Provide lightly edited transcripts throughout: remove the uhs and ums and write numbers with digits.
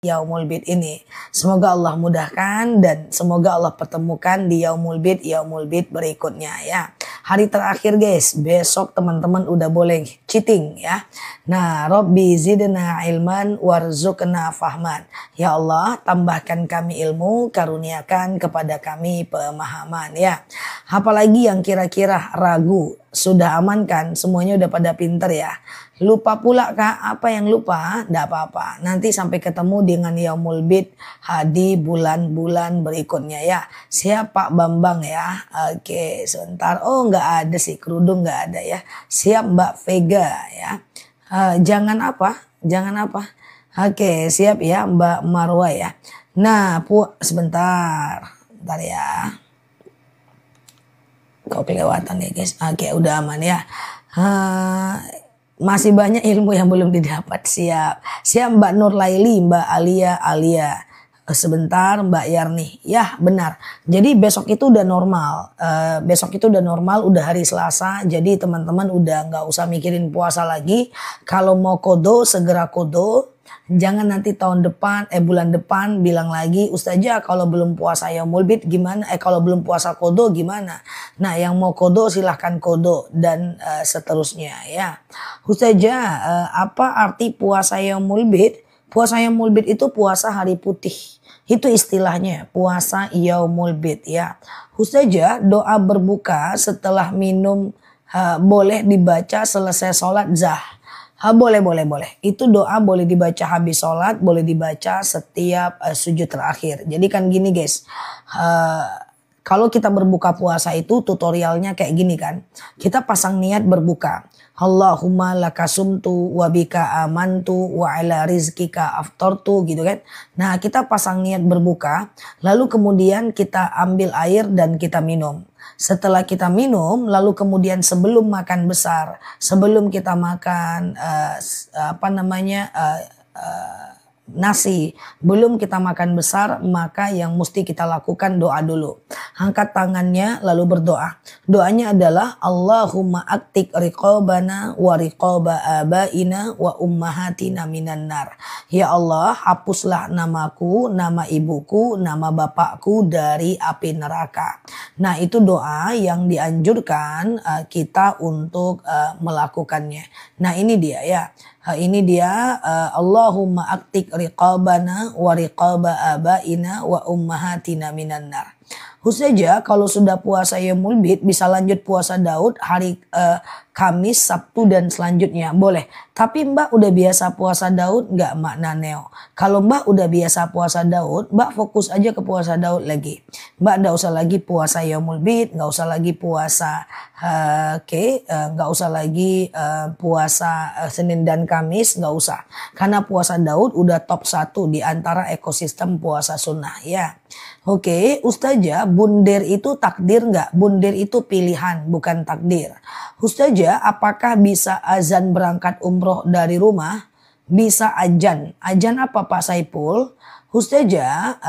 Yaumul Bid ini. Semoga Allah mudahkan dan semoga Allah pertemukan di Yaumul Bid berikutnya ya. Hari terakhir guys, besok teman-teman udah boleh cheating ya. Nah, Robbi zidna ilman warzuqna fahman. Ya Allah, tambahkan kami ilmu, karuniakan kepada kami pemahaman ya. Apalagi yang kira-kira ragu, sudah aman kan? Semuanya udah pada pinter ya. Lupa pula kak, apa yang lupa? Nggak apa-apa. Nanti sampai ketemu dengan Yaumul Bid di bulan-bulan berikutnya ya. Siap Pak Bambang ya. Oke, sebentar. Oh nggak ada sih, kerudung nggak ada ya. Siap Mbak Vega ya. Jangan apa? Oke, siap ya Mbak Marwa ya. Nah, sebentar. Bentar ya. Kok kelewatan ya guys. Oke, udah aman ya. Masih banyak ilmu yang belum didapat. Siap Mbak Nur Laili, Mbak Alia. Sebentar Mbak Yarni. Ya benar. Jadi besok itu udah normal. Udah hari Selasa. Jadi teman-teman udah nggak usah mikirin puasa lagi. Kalau mau kodo segera kodo. Jangan nanti bulan depan bilang lagi, Ustazah kalau belum puasa Yaumul Bid gimana? Kalau belum puasa kodo gimana? Nah yang mau kodo silahkan kodo dan seterusnya ya. Ustazah apa arti puasa Yaumul Bid? Puasa Yaumul Bid itu puasa hari putih. Itu istilahnya puasa Yaumul Bid ya. Ustazah doa berbuka setelah minum boleh dibaca selesai sholat zah. Boleh. Itu doa boleh dibaca habis sholat, boleh dibaca setiap sujud terakhir. Jadi kan gini guys, kalau kita berbuka puasa itu tutorialnya kayak gini kan. Kita pasang niat berbuka. Allahumma lakasumtu wabika amantu wa ala rizkika aftartu gitu kan. Nah kita pasang niat berbuka, lalu kemudian kita ambil air dan kita minum. Setelah kita minum, lalu kemudian sebelum makan besar, sebelum kita makan nasi, belum kita makan besar, maka yang mesti kita lakukan doa dulu. Angkat tangannya lalu berdoa. Doanya adalah Allahumma aktik riqabana wa riqaba abaina wa ummahatina minan nar. Ya Allah, hapuslah namaku, nama ibuku, nama bapakku dari api neraka. Nah, itu doa yang dianjurkan kita untuk melakukannya. Nah, ini dia ya. Allahumma aktik riqabana wa riqaba abaina wa ummahatina minan nar. Ustazah kalau sudah puasa Yaumul Bid bisa lanjut puasa Daud hari Kamis, Sabtu dan selanjutnya boleh. Tapi Mbak udah biasa puasa Daud nggak makna neo. Kalau Mbak udah biasa puasa Daud, Mbak fokus aja ke puasa Daud lagi. Mbak nggak usah lagi puasa Yaumul Bid, nggak usah lagi puasa nggak usah lagi puasa Senin dan Kamis, nggak usah. Karena puasa Daud udah top 1 di antara ekosistem puasa sunnah ya. Oke, Ustazah, bundir itu takdir nggak? Bundir itu pilihan, bukan takdir. Ustazah, apakah bisa azan berangkat umroh dari rumah? Bisa ajan. Ajan apa Pak Saipul? Ustazah,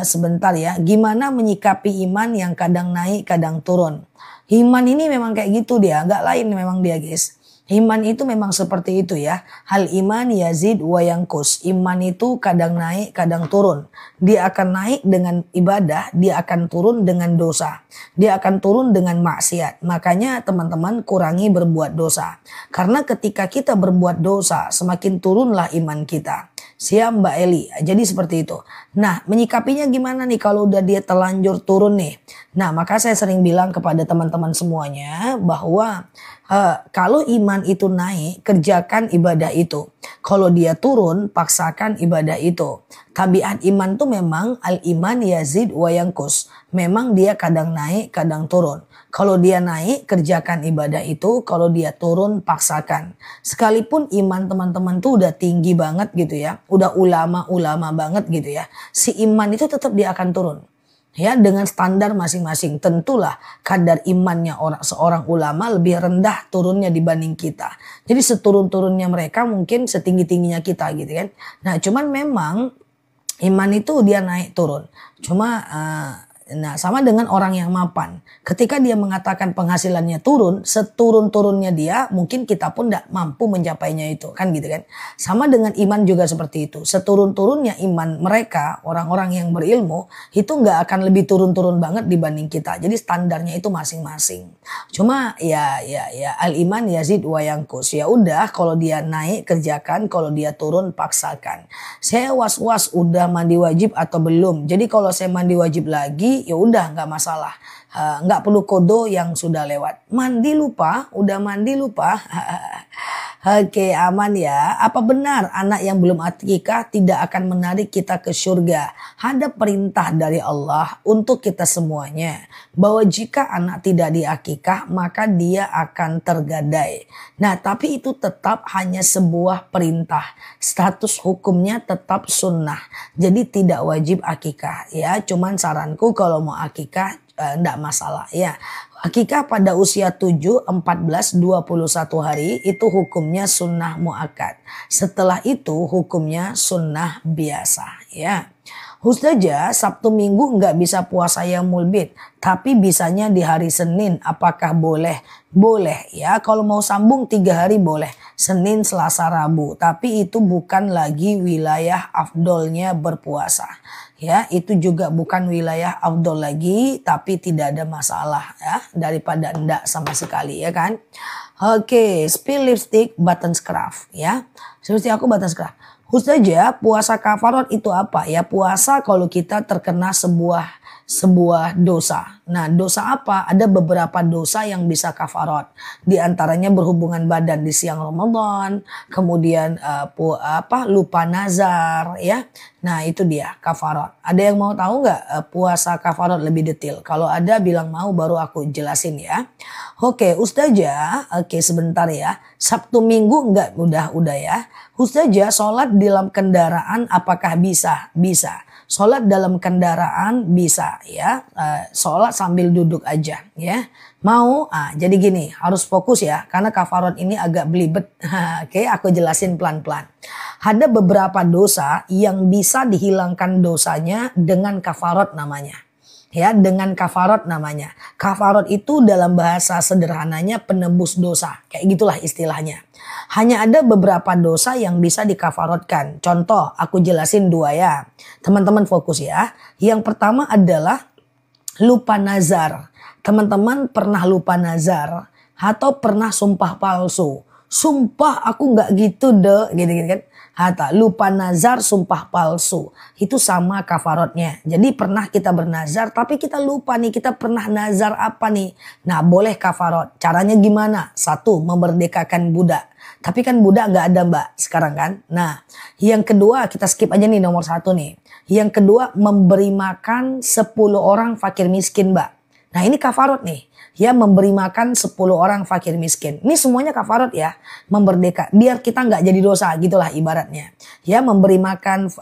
sebentar ya. Gimana menyikapi iman yang kadang naik, kadang turun? Iman ini memang kayak gitu dia, nggak lain memang dia guys. Iman itu memang seperti itu ya. Hal iman yazid wa yanqus. Iman itu kadang naik, kadang turun. Dia akan naik dengan ibadah, dia akan turun dengan dosa. Dia akan turun dengan maksiat. Makanya teman-teman kurangi berbuat dosa. Karena ketika kita berbuat dosa, semakin turunlah iman kita. Siap Mbak Eli. Jadi seperti itu. Nah, menyikapinya gimana nih kalau udah dia terlanjur turun nih? Nah, maka saya sering bilang kepada teman-teman semuanya bahwa kalau iman itu naik, kerjakan ibadah itu. Kalau dia turun, paksakan ibadah itu. Tabiat iman tuh memang al-iman yazid wa yanqus. Memang dia kadang naik, kadang turun. Kalau dia naik, kerjakan ibadah itu. Kalau dia turun, paksakan. Sekalipun iman teman-teman tuh udah tinggi banget gitu ya. Udah ulama-ulama banget gitu ya. Si iman itu tetap dia akan turun. Ya, dengan standar masing-masing. Tentulah kadar imannya seorang ulama lebih rendah turunnya dibanding kita. Jadi seturun-turunnya mereka mungkin setinggi-tingginya kita gitu kan. Nah, cuman memang iman itu dia naik turun. Cuma Nah, sama dengan orang yang mapan. Ketika dia mengatakan penghasilannya turun, seturun-turunnya dia, mungkin kita pun tidak mampu mencapainya itu. Kan gitu kan. Sama dengan iman juga seperti itu. Seturun-turunnya iman mereka, orang-orang yang berilmu, itu nggak akan lebih turun-turun banget dibanding kita. Jadi standarnya itu masing-masing. Cuma ya al-iman yazid wa yanqus. Ya udah, kalau dia naik kerjakan, kalau dia turun paksakan. Saya was-was udah mandi wajib atau belum. Jadi kalau saya mandi wajib lagi, ya udah nggak masalah, nggak perlu kodo yang sudah lewat. Mandi lupa, udah mandi lupa. Oke, aman ya. Apa benar anak yang belum akikah tidak akan menarik kita ke surga? Ada perintah dari Allah untuk kita semuanya bahwa jika anak tidak diakikah maka dia akan tergadai. Nah, tapi itu tetap hanya sebuah perintah. Status hukumnya tetap sunnah. Jadi tidak wajib akikah ya. Cuman saranku kalau mau akikah enggak masalah ya. Akikah pada usia 7, 14, 21 hari itu hukumnya sunnah muakkad. Setelah itu hukumnya sunnah biasa ya. Ustazah, Sabtu Minggu nggak bisa puasa yaumul bid, tapi bisanya di hari Senin. Apakah boleh? Boleh ya. Kalau mau sambung 3 hari boleh. Senin, Selasa, Rabu. Tapi itu bukan lagi wilayah afdolnya berpuasa. Ya, itu juga bukan wilayah afdol lagi, tapi tidak ada masalah ya daripada enggak sama sekali ya kan. Oke, spill lipstick button scruff ya. Seperti aku button scruff. Ustazah, puasa kafarot itu apa? Ya puasa kalau kita terkena sebuah dosa. Nah, dosa apa? Ada beberapa dosa yang bisa kafarot. Di antaranya berhubungan badan di siang Ramadan, kemudian lupa nazar ya. Nah, itu dia kafarot. Ada yang mau tahu nggak puasa kafarot lebih detail? Kalau ada bilang mau baru aku jelasin ya. Oke, Ustazah, oke sebentar ya. Sabtu Minggu enggak udah ya. Ustazah, sholat dalam kendaraan apakah bisa? Bisa. Sholat dalam kendaraan bisa ya. Sholat sambil duduk aja ya. Mau? Jadi gini, harus fokus ya. Karena kafarot ini agak belibet. Oke, aku jelasin pelan-pelan. Ada beberapa dosa yang bisa dihilangkan dosanya dengan kafarot namanya. Ya, dengan kafarot namanya. Kafarot itu dalam bahasa sederhananya penebus dosa. Kayak gitulah istilahnya. Hanya ada beberapa dosa yang bisa dikafarotkan. Contoh, aku jelasin 2 ya. Teman-teman fokus ya. Yang pertama adalah lupa nazar. Teman-teman pernah lupa nazar atau pernah sumpah palsu. Sumpah aku nggak gitu deh, gitu kan. Lupa nazar, sumpah palsu. Itu sama kafarotnya. Jadi pernah kita bernazar tapi kita lupa nih kita pernah nazar apa nih. Nah, boleh kafarot. Caranya gimana? 1, memerdekakan budak. Tapi kan budak nggak ada mbak sekarang kan. Nah, yang kedua kita skip aja nih nomor 1 nih. Yang kedua memberi makan 10 orang fakir miskin mbak. Nah, ini kafarot nih. Ya, memberi makan 10 orang fakir miskin. Ini semuanya kafarot ya. Memerdeka. Biar kita nggak jadi dosa gitulah ibaratnya. Ya, memberi makan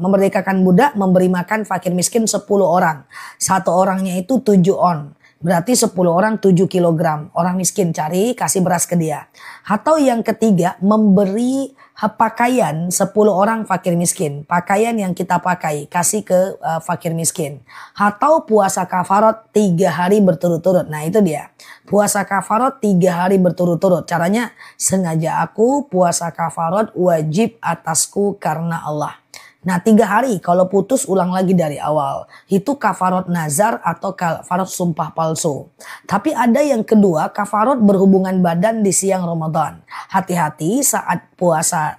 memerdekakan budak, memberi makan fakir miskin 10 orang. 1 orangnya itu 7 on. Berarti 10 orang 7 kilogram. Orang miskin cari, kasih beras ke dia. Atau yang ketiga, memberi pakaian 10 orang fakir miskin. Pakaian yang kita pakai, kasih ke fakir miskin. Atau puasa kafarot 3 hari berturut-turut. Nah itu dia. Puasa kafarot 3 hari berturut-turut. Caranya, sengaja aku puasa kafarot wajib atasku karena Allah. Nah 3 hari kalau putus ulang lagi dari awal. Itu kafarot nazar atau kafarot sumpah palsu. Tapi ada yang kedua kafarot berhubungan badan di siang Ramadan. Hati-hati saat puasa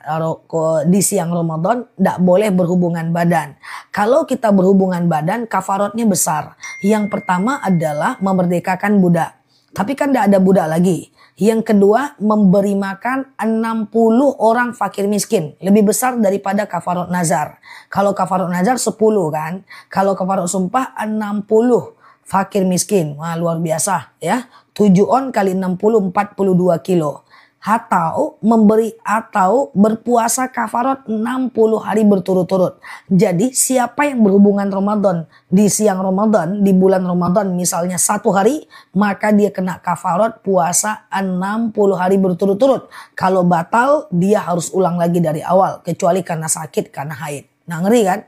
di siang Ramadan tidak boleh berhubungan badan. Kalau kita berhubungan badan kafarotnya besar. Yang pertama adalah memerdekakan budak. Tapi kan tidak ada budak lagi. Yang kedua, memberi makan 60 orang fakir miskin. Lebih besar daripada kafarot nazar. Kalau kafarot nazar 10 kan. Kalau kafarot sumpah 60 fakir miskin. Wah, luar biasa ya. 7 on kali 60, 42 kilo. Atau berpuasa kafarot 60 hari berturut-turut. Jadi siapa yang berhubungan Ramadan di siang Ramadan, di bulan Ramadan misalnya 1 hari, maka dia kena kafarot puasa 60 hari berturut-turut. Kalau batal dia harus ulang lagi dari awal, kecuali karena sakit, karena haid. Nah ngeri kan?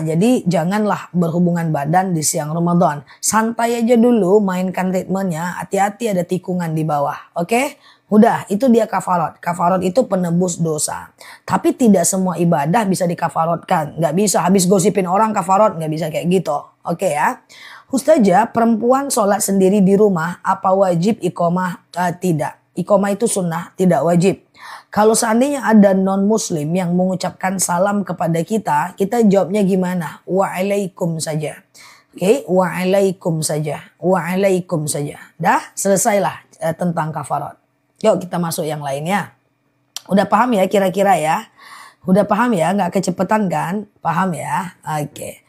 Jadi janganlah berhubungan badan di siang Ramadan. Santai aja dulu, mainkan ritmenya. Hati-hati ada tikungan di bawah. Oke? Udah, itu dia kafarat. Kafarat itu penebus dosa. Tapi tidak semua ibadah bisa dikafaratkan. Nggak bisa habis gosipin orang kafarat. Nggak bisa kayak gitu. Oke ya? Ustazah, perempuan sholat sendiri di rumah, apa wajib iqomah? Tidak. Iqomah itu sunnah, tidak wajib. Kalau seandainya ada non-muslim yang mengucapkan salam kepada kita jawabnya gimana? Waalaikum saja. Oke, waalaikum saja. Waalaikum saja. Dah, selesailah tentang kafarat. Yuk kita masuk yang lainnya. Udah paham ya kira-kira ya? Udah paham ya? Nggak kecepatan kan? Paham ya? Oke.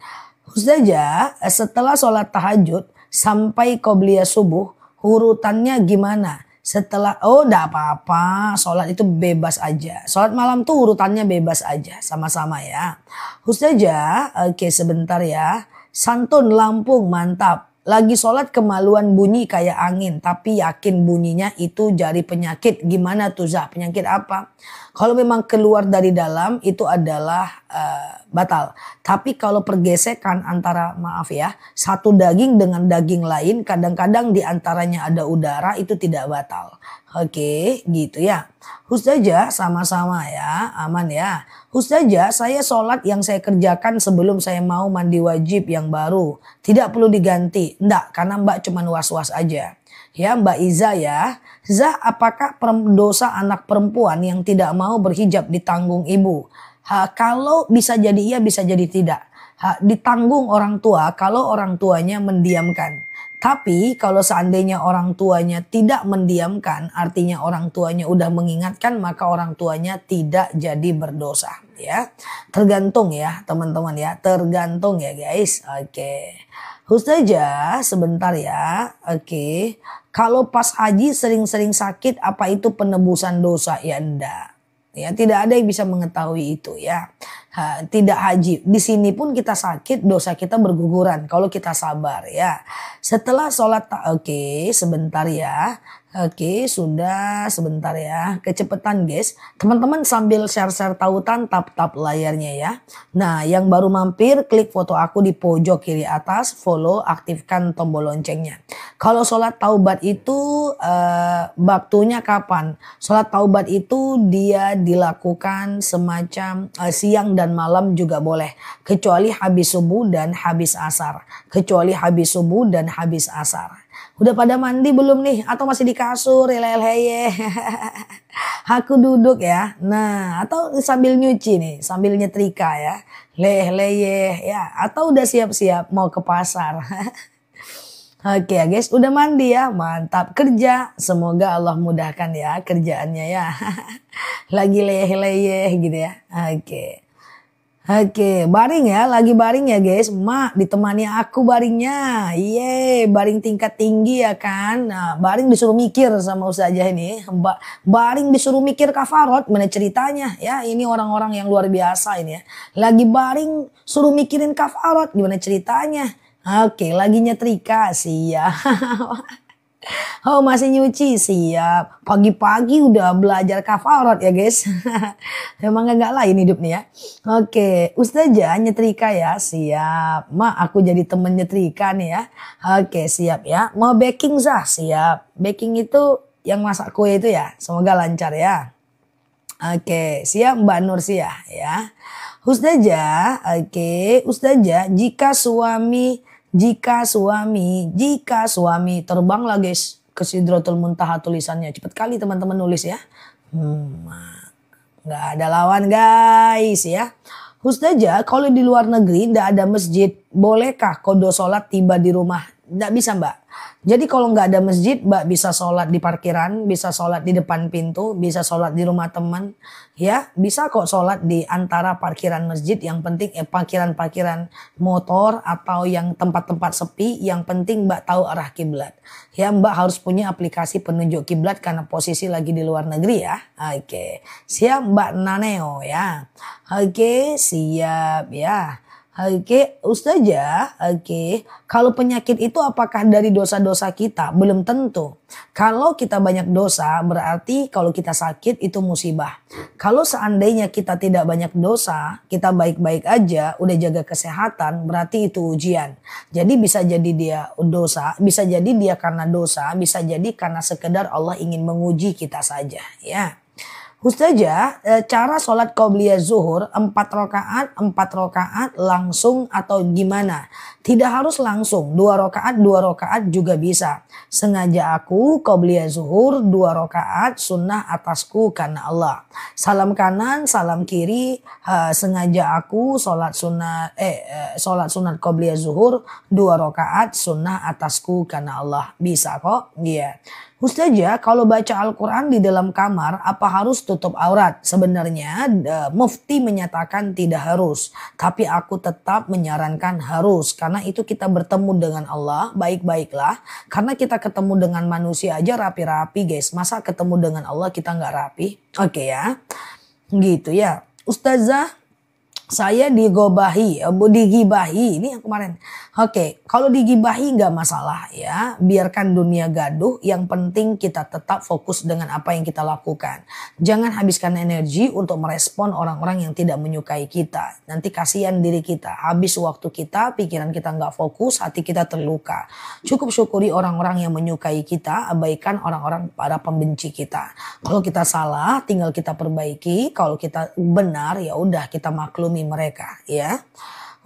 Ustazah, setelah sholat tahajud sampai qobliyah subuh, urutannya gimana? Enggak apa-apa, sholat itu bebas aja. Sholat malam tuh urutannya bebas aja, sama-sama ya. Ustazah, oke sebentar ya. Santun Lampung, mantap. Lagi sholat kemaluan bunyi kayak angin, tapi yakin bunyinya itu jari penyakit. Gimana tuh Zah? Penyakit apa? Kalau memang keluar dari dalam itu adalah batal. Tapi kalau pergesekan antara satu daging dengan daging lain, kadang-kadang di antaranya ada udara, itu tidak batal. Oke, gitu ya. Ustazah, sama-sama ya, aman ya. Ustazah, saya sholat yang saya kerjakan sebelum saya mau mandi wajib yang baru. Tidak perlu diganti. Enggak, karena Mbak cuma was-was aja. Ya Mbak Iza ya. Zah, apakah dosa anak perempuan yang tidak mau berhijab ditanggung ibu? Kalau bisa jadi iya, bisa jadi tidak. Ditanggung orang tua kalau orang tuanya mendiamkan. Tapi kalau seandainya orang tuanya tidak mendiamkan, artinya orang tuanya udah mengingatkan, maka orang tuanya tidak jadi berdosa. Ya, tergantung ya teman-teman ya, tergantung ya guys. Oke, Ustazah sebentar ya. Oke, kalau pas haji sering-sering sakit, apa itu penebusan dosa? Ya enggak. Ya, tidak ada yang bisa mengetahui itu ya. Tidak haji. Di sini pun kita sakit, dosa kita berguguran kalau kita sabar ya. Setelah sholat, oke, sebentar ya. Oke, sudah sebentar ya. Kecepatan guys. Teman-teman sambil share-share tautan, tap-tap layarnya ya. Nah, yang baru mampir klik foto aku di pojok kiri atas, follow, aktifkan tombol loncengnya. Kalau sholat taubat itu waktunya kapan? Sholat taubat itu dia dilakukan semacam siang dan malam juga boleh. Kecuali habis subuh dan habis asar. Kecuali habis subuh dan habis asar. Udah pada mandi belum nih? Atau masih di kasur? Leleh. Aku duduk ya. Nah, atau sambil nyuci nih, sambil nyetrika ya. Leleh ya. Atau udah siap-siap mau ke pasar. Oke ya guys, udah mandi ya. Mantap kerja. Semoga Allah mudahkan ya kerjaannya ya. Lagi leleh gitu ya. Oke, baring ya, lagi baring ya guys. Mak ditemani aku baringnya. Baring tingkat tinggi ya kan. Nah, baring disuruh mikir sama Ustazah ini. Baring disuruh mikir kafarat, mana ceritanya ya. Ini orang-orang yang luar biasa ini ya. Lagi baring suruh mikirin kafarat, gimana ceritanya. Oke, lagi nyetrika, siap. Oh masih nyuci, siap. Pagi-pagi udah belajar kafarat ya guys. Emang gak lain hidup nih ya. Oke, Ustazah nyetrika ya, siap. Mak aku jadi temen nyetrika nih ya. Oke siap ya. Mau baking Zah, siap. Baking itu yang masak kue itu ya. Semoga lancar ya. Oke siap Mbak Nursiah ya. Ustazah, oke. Ustazah, jika suami terbanglah guys ke Sidratul Muntaha tulisannya. Cepet kali teman-teman nulis ya. Nggak ada lawan guys ya. Ustazah, kalau di luar negeri nggak ada masjid, bolehkah qada sholat tiba di rumah? Nggak bisa Mbak. Jadi kalau nggak ada masjid, Mbak bisa sholat di parkiran, bisa sholat di depan pintu, bisa sholat di rumah teman. Ya, bisa kok sholat di antara parkiran masjid. Yang penting parkiran-parkiran motor atau yang tempat-tempat sepi. Yang penting Mbak tahu arah kiblat. Ya, Mbak harus punya aplikasi penunjuk kiblat karena posisi lagi di luar negeri ya. Oke, siap Mbak Naneo ya. Oke, siap ya. Oke, Ustazah, oke. Kalau penyakit itu apakah dari dosa-dosa kita? Belum tentu. Kalau kita banyak dosa, berarti kalau kita sakit itu musibah. Kalau seandainya kita tidak banyak dosa, kita baik-baik aja, udah jaga kesehatan, berarti itu ujian. Jadi bisa jadi dia dosa, bisa jadi dia karena dosa, bisa jadi karena sekedar Allah ingin menguji kita saja, ya. Ustazah, cara sholat qobliyah zuhur 4 rakaat langsung atau gimana? Tidak harus langsung, 2 rakaat juga bisa. Sengaja aku qobliyah zuhur 2 rakaat sunnah atasku karena Allah. Salam kanan, salam kiri, sengaja aku sholat sunat qobliyah zuhur 2 rakaat sunnah atasku karena Allah. Bisa kok, iya. Ustazah, kalau baca Al-Quran di dalam kamar, apa harus tutup aurat? Sebenarnya mufti menyatakan tidak harus. Tapi aku tetap menyarankan harus. Karena itu kita bertemu dengan Allah, baik-baiklah. Karena kita ketemu dengan manusia aja rapi-rapi guys. Masa ketemu dengan Allah kita nggak rapi? Oke ya, gitu ya. Ustazah, saya digibahi ini yang kemarin. Oke, kalau digibahi nggak masalah ya, biarkan dunia gaduh. Yang penting kita tetap fokus dengan apa yang kita lakukan. Jangan habiskan energi untuk merespon orang-orang yang tidak menyukai kita. Nanti kasihan diri kita, habis waktu kita, pikiran kita nggak fokus, hati kita terluka. Cukup syukuri orang-orang yang menyukai kita, abaikan orang-orang para pembenci kita. Kalau kita salah, tinggal kita perbaiki. Kalau kita benar, ya udah kita maklumi mereka, ya.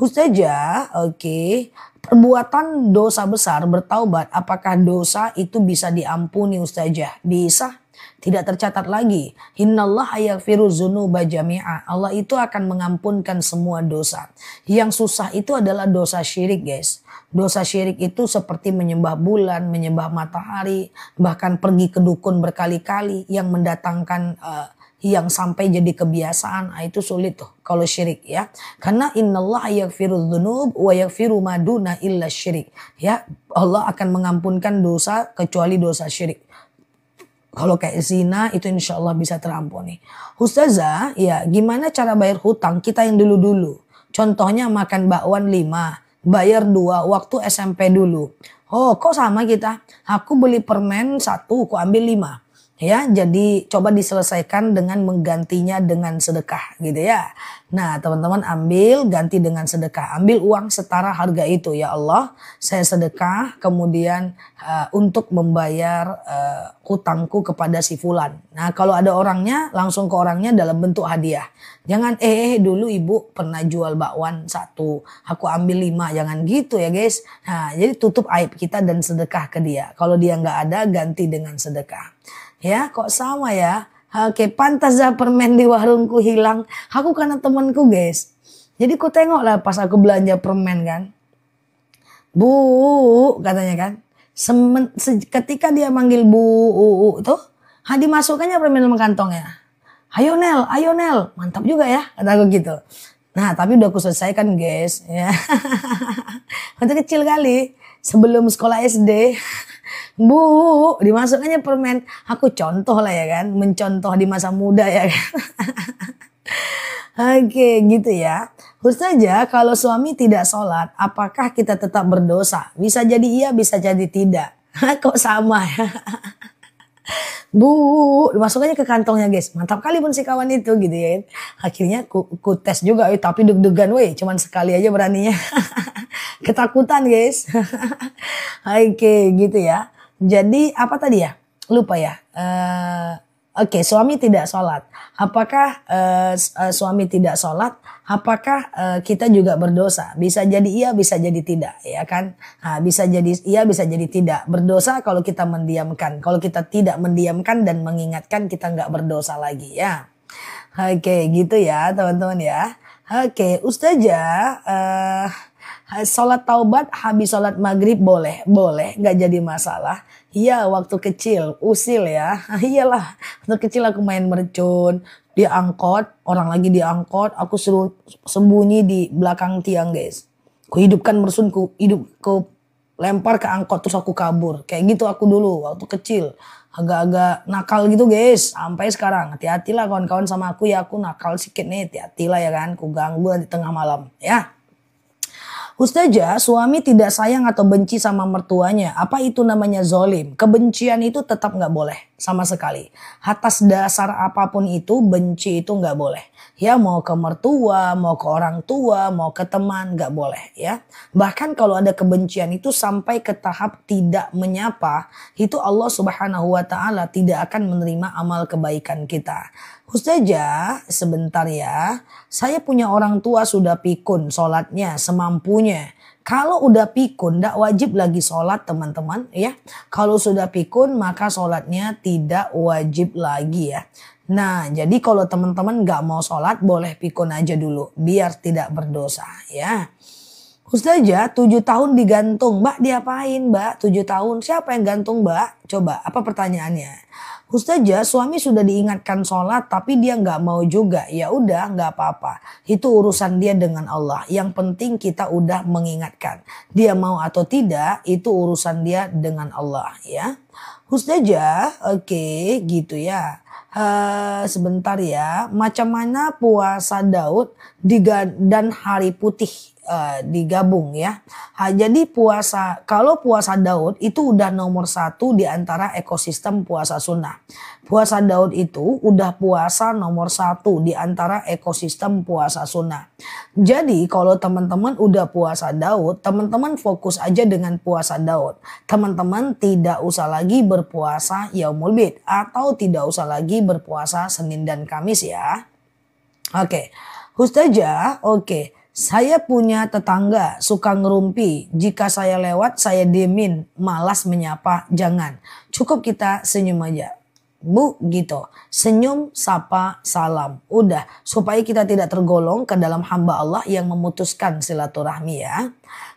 Ustazah, oke. Perbuatan dosa besar bertaubat, apakah dosa itu bisa diampuni Ustazah? Bisa. Tidak tercatat lagi. Innallaha yaghfiru dzunuba jami'a. Allah itu akan mengampunkan semua dosa. Yang susah itu adalah dosa syirik, guys. Dosa syirik itu seperti menyembah bulan, menyembah matahari, bahkan pergi ke dukun berkali-kali yang mendatangkan yang sampai jadi kebiasaan, itu sulit tuh kalau syirik ya. Karena innallaha yaghfiru dzunub wa yaghfiru ma duna illa syirik. Ya, Allah akan mengampunkan dosa kecuali dosa syirik. Kalau kayak zina itu insya Allah bisa terampuni. Ustazah, ya gimana cara bayar hutang kita yang dulu-dulu? Contohnya makan bakwan 5, bayar 2 waktu SMP dulu. Oh, kok sama kita? Aku beli permen 1, aku ambil 5. Ya, jadi coba diselesaikan dengan menggantinya dengan sedekah gitu ya. Nah, teman-teman ambil ganti dengan sedekah. Ambil uang setara harga itu, ya Allah. Saya sedekah kemudian untuk membayar hutangku kepada si fulan. Nah, kalau ada orangnya langsung ke orangnya dalam bentuk hadiah. Jangan dulu ibu pernah jual bakwan 1, aku ambil 5. Jangan gitu ya guys. Nah, jadi tutup aib kita dan sedekah ke dia. Kalau dia nggak ada ganti dengan sedekah. Ya, kok sama ya? Oke, pantas ya permen di warungku hilang. Aku karena temanku guys. Jadi ku tengok lah pas aku belanja permen kan. Bu, katanya kan. Ketika dia manggil bu tuh, dimasukkannya permen dalam kantongnya. Ayo Nel, mantap juga ya, kata aku gitu. Nah, tapi udah aku selesaikan guys. Ya. Waktu kecil kali, sebelum sekolah SD. Bu, dimasukkannya permen. Aku contoh lah ya kan. Mencontoh di masa muda ya kan. Oke, gitu ya. Ustazah, kalau suami tidak sholat, apakah kita tetap berdosa? Bisa jadi iya, bisa jadi tidak. Kok sama ya? Bu, dimasukkannya ke kantongnya guys. Mantap kali pun si kawan itu gitu ya. Akhirnya ku tes juga, tapi deg-degan weh. Cuman sekali aja beraninya. Ketakutan guys. Oke, gitu ya. Jadi apa tadi ya? Lupa ya. Oke, suami tidak sholat. Apakah suami tidak sholat? Apakah kita juga berdosa? Bisa jadi iya, bisa jadi tidak, ya kan? Nah, bisa jadi iya, bisa jadi tidak. Berdosa kalau kita mendiamkan. Kalau kita tidak mendiamkan dan mengingatkan, kita nggak berdosa lagi, ya. Oke, gitu ya, teman-teman ya. Oke, Ustazah, sholat taubat habis sholat maghrib boleh, nggak jadi masalah. Iya, waktu kecil, usil ya. Iyalah, waktu kecil aku main mercun, diangkot, orang lagi diangkot, aku suruh sembunyi di belakang tiang guys. Ku hidupkan mersunku, ku lempar ke angkot terus aku kabur. Kayak gitu aku dulu waktu kecil. Agak-agak nakal gitu guys, sampai sekarang. Hati-hatilah kawan-kawan sama aku ya, aku nakal sedikit nih, hati-hatilah ya kan, ku ganggu di tengah malam ya. Ustazah, suami tidak sayang atau benci sama mertuanya. Apa itu namanya zolim? Kebencian itu tetap nggak boleh sama sekali. Atas dasar apapun itu, benci itu nggak boleh. Ya mau ke mertua, mau ke orang tua, mau ke teman, nggak boleh ya. Bahkan kalau ada kebencian itu sampai ke tahap tidak menyapa, itu Allah Subhanahu wa Ta'ala tidak akan menerima amal kebaikan kita. Ustazah, sebentar ya. Saya punya orang tua sudah pikun sholatnya semampunya. Kalau udah pikun, tidak wajib lagi sholat teman-teman ya. Kalau sudah pikun maka sholatnya tidak wajib lagi ya. Nah, jadi kalau teman-teman nggak mau sholat boleh pikun aja dulu. Biar tidak berdosa ya. Ustazah 7 tahun digantung. Mbak diapain mbak 7 tahun? Siapa yang gantung mbak? Coba apa pertanyaannya? Ustazah suami sudah diingatkan sholat tapi dia nggak mau juga. Ya udah nggak apa-apa. Itu urusan dia dengan Allah. Yang penting kita udah mengingatkan. Dia mau atau tidak itu urusan dia dengan Allah ya. Ustazah oke, gitu ya. Sebentar ya. Macam mana puasa Daud dan hari putih digabung ya. Jadi kalau puasa Daud itu udah nomor 1 di antara ekosistem puasa sunnah. Puasa Daud itu udah puasa nomor 1 di antara ekosistem puasa sunnah. Jadi kalau teman-teman udah puasa Daud, teman-teman fokus aja dengan puasa Daud. Teman-teman tidak usah lagi berpuasa Yaumul Bid atau tidak usah lagi berpuasa Senin dan Kamis ya. Oke. Ustazah, oke. Saya punya tetangga suka ngerumpi. Jika saya lewat saya diemin, malas menyapa, jangan. Cukup kita senyum aja. Bu gitu. Senyum, sapa, salam. Udah. Supaya kita tidak tergolong ke dalam hamba Allah yang memutuskan silaturahmi ya.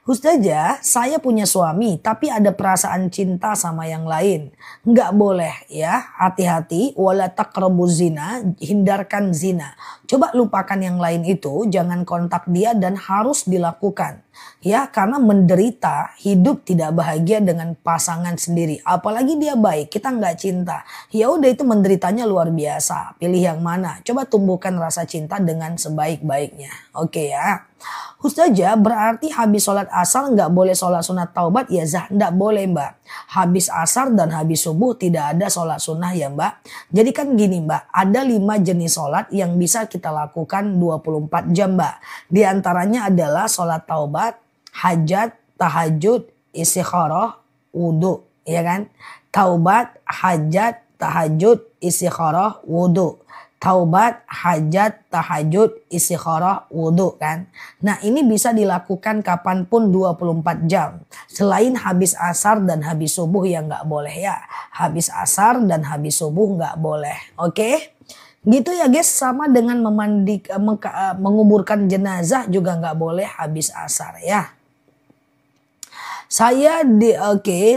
Ustazah, saya punya suami tapi ada perasaan cinta sama yang lain. Nggak boleh ya, hati-hati. Wala taqrabuz zina, hindarkan zina. Coba lupakan yang lain itu, jangan kontak dia dan harus dilakukan. Ya, karena menderita, hidup tidak bahagia dengan pasangan sendiri. Apalagi dia baik, kita nggak cinta. Ya udah itu menderitanya luar biasa. Pilih yang mana? Coba tumbuhkan rasa cinta dengan sebaik-baiknya. Oke ya. Ustazah berarti habis sholat asar nggak boleh sholat sunat taubat ya Zah? Nggak boleh mbak. Habis asar dan habis subuh tidak ada sholat sunnah ya mbak. Jadi kan gini mbak, ada 5 jenis sholat yang bisa kita lakukan 24 jam mbak. Di antaranya adalah sholat taubat, hajat, tahajud, istikharah, wudhu. Ya kan? Taubat, hajat, tahajud, istikharah, wudhu. Taubat, hajat, tahajud, istikharah, wudhu kan. Nah ini bisa dilakukan kapanpun 24 jam. Selain habis asar dan habis subuh yang nggak boleh ya. Habis asar dan habis subuh nggak boleh. Oke? Gitu ya guys, sama dengan menguburkan jenazah juga nggak boleh habis asar ya. Saya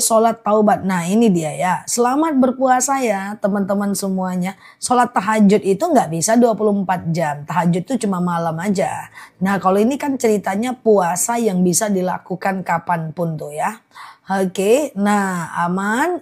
sholat taubat. Nah ini dia ya. Selamat berpuasa ya teman-teman semuanya. Sholat tahajud itu nggak bisa 24 jam. Tahajud itu cuma malam aja. Nah kalau ini kan ceritanya puasa yang bisa dilakukan kapanpun tuh ya. Oke, nah aman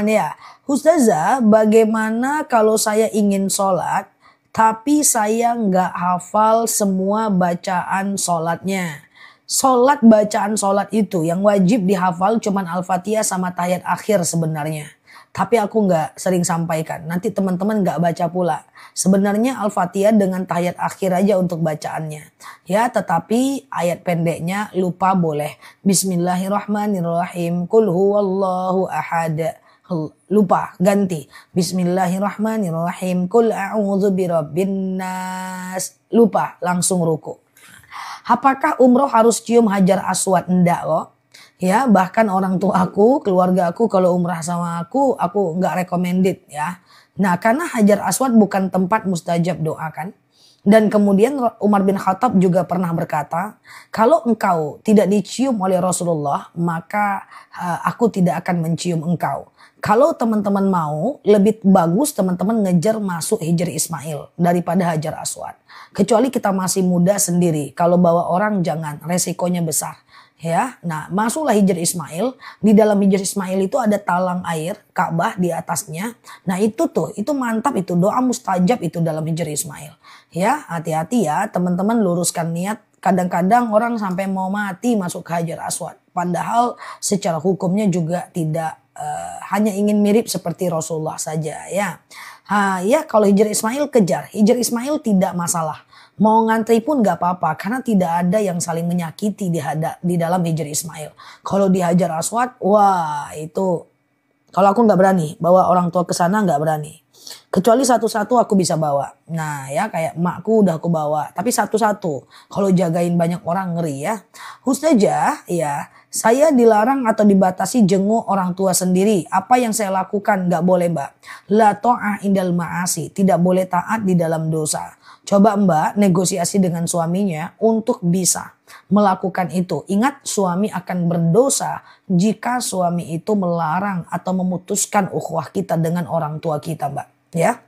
ya. Ustazah, bagaimana kalau saya ingin sholat tapi saya nggak hafal semua bacaan sholatnya? Sholat, bacaan sholat itu yang wajib dihafal cuman Al-Fatihah sama tahiyat akhir sebenarnya. Tapi aku nggak sering sampaikan. Nanti teman-teman nggak baca pula. Sebenarnya Al-Fatihah dengan tahiyat akhir aja untuk bacaannya. Ya, tetapi ayat pendeknya lupa boleh. Bismillahirrahmanirrahim. Qul huwallahu ahad. Lupa, ganti. Bismillahirrahmanirrahim. Qul a'udzu birabbin nas. Lupa, langsung ruku. Apakah umroh harus cium hajar aswad? Enggak kok. Ya, bahkan orang tua aku, keluarga aku kalau umrah sama aku nggak recommended ya. Nah, karena hajar aswad bukan tempat mustajab doa kan. Dan kemudian Umar bin Khattab juga pernah berkata, kalau engkau tidak dicium oleh Rasulullah, maka aku tidak akan mencium engkau. Kalau teman-teman mau, lebih bagus teman-teman ngejar masuk Hijr Ismail daripada Hajar Aswad. Kecuali kita masih muda sendiri. Kalau bawa orang jangan, resikonya besar. Ya, nah masuklah Hijr Ismail. Di dalam Hijr Ismail itu ada talang air, Ka'bah di atasnya. Nah itu mantap itu, doa mustajab itu dalam Hijr Ismail. Ya, hati-hati ya teman-teman, luruskan niat. kadang-kadang orang sampai mau mati masuk ke Hajar Aswad. Padahal secara hukumnya juga tidak hanya ingin mirip seperti Rasulullah saja ya. Ya kalau Hijr Ismail kejar. Hijr Ismail tidak masalah. Mau ngantri pun gak apa-apa karena tidak ada yang saling menyakiti di dalam Hijr Ismail. Kalau di Hajar Aswad, wah itu kalau aku gak berani bawa orang tua ke sana, gak berani. Kecuali satu-satu aku bisa bawa. Nah ya kayak emakku udah aku bawa. Tapi satu-satu. Kalau jagain banyak orang ngeri ya. Ustazah ya, saya dilarang atau dibatasi jenguk orang tua sendiri. Apa yang saya lakukan? Gak boleh mbak. La ta'ah indal ma'asi. Tidak boleh taat di dalam dosa. Coba mbak negosiasi dengan suaminya untuk bisa melakukan itu. Ingat suami akan berdosa jika suami itu melarang atau memutuskan ukhuwah kita dengan orang tua kita mbak. Ya,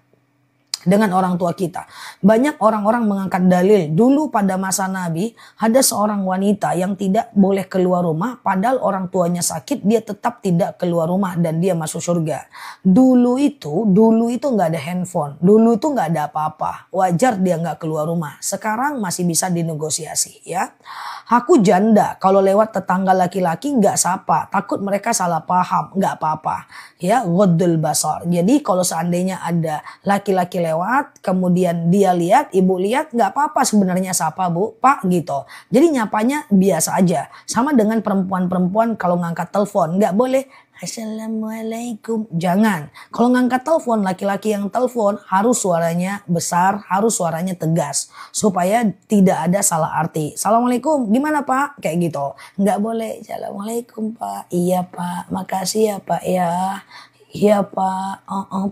dengan orang tua kita. Banyak orang-orang mengangkat dalil. Dulu pada masa Nabi ada seorang wanita yang tidak boleh keluar rumah. Padahal orang tuanya sakit, dia tetap tidak keluar rumah dan dia masuk surga. Dulu itu nggak ada handphone. Dulu itu nggak ada apa-apa. Wajar dia nggak keluar rumah. Sekarang masih bisa dinegosiasi ya. Aku janda, kalau lewat tetangga laki-laki nggak sapa, takut mereka salah paham, nggak apa-apa. Ya, ghaddul basar. Jadi kalau seandainya ada laki-laki lewat, kemudian dia lihat, ibu lihat, nggak apa-apa sebenarnya sapa bu, pak gitu. Jadi nyapanya biasa aja. Sama dengan perempuan-perempuan kalau ngangkat telepon, nggak boleh Assalamualaikum. Jangan. Kalau ngangkat telepon, laki-laki yang telepon harus suaranya besar, harus suaranya tegas. Supaya tidak ada salah arti. Assalamualaikum, gimana pak? Kayak gitu. Nggak boleh. Assalamualaikum pak. Iya pak, makasih ya pak ya. Iya pak,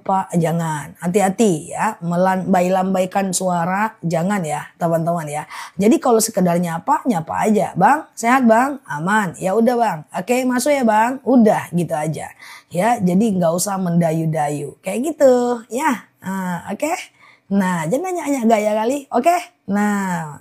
pak, jangan. Hati-hati ya, melambai-lambaikan suara, jangan ya teman-teman ya. Jadi kalau sekedar nyapa aja. Bang, sehat bang? Aman. Ya udah bang. Oke, masuk ya bang. Udah gitu aja. Ya, jadi nggak usah mendayu-dayu. Kayak gitu ya. Oke. Nah, jangan nanya-nanya gaya kali. Oke. Nah,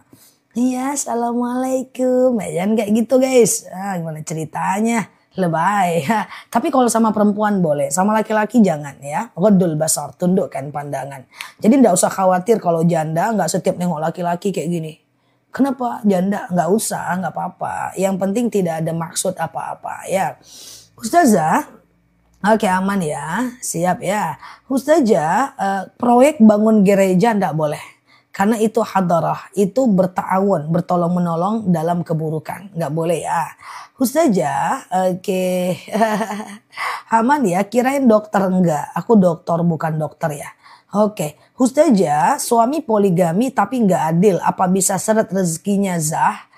iya, assalamualaikum. Jangan kayak gitu guys. Gimana ceritanya? Lebay. Tapi kalau sama perempuan boleh, sama laki-laki jangan ya. Ghaddul basar, tundukkan pandangan. Jadi nggak usah khawatir kalau janda nggak setiap nengok laki-laki kayak gini. Kenapa janda? Nggak usah, nggak apa-apa. Yang penting tidak ada maksud apa-apa ya. Ustazah, oke aman ya, siap ya. Ustazah, proyek bangun gereja nggak boleh. Karena itu hadarah, itu berta'awun, bertolong menolong dalam keburukan. Nggak boleh ya. Ustazah, oke. Aman ya, kirain dokter enggak. Aku dokter bukan dokter ya. Oke, Ustazah, suami poligami tapi nggak adil. Apa bisa seret rezekinya Zah?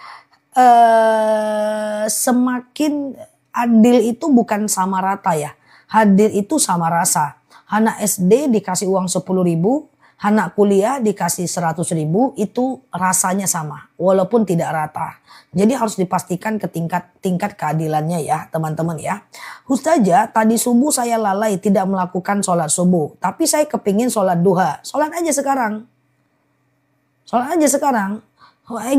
Semakin adil itu bukan sama rata ya. Hadir itu sama rasa. Anak SD dikasih uang 10.000. Anak kuliah dikasih 100.000 itu rasanya sama walaupun tidak rata. Jadi harus dipastikan ke tingkat keadilannya ya teman-teman ya. Ustazah tadi subuh saya lalai tidak melakukan sholat subuh. Tapi saya kepingin sholat duha. Sholat aja sekarang. Sholat aja sekarang.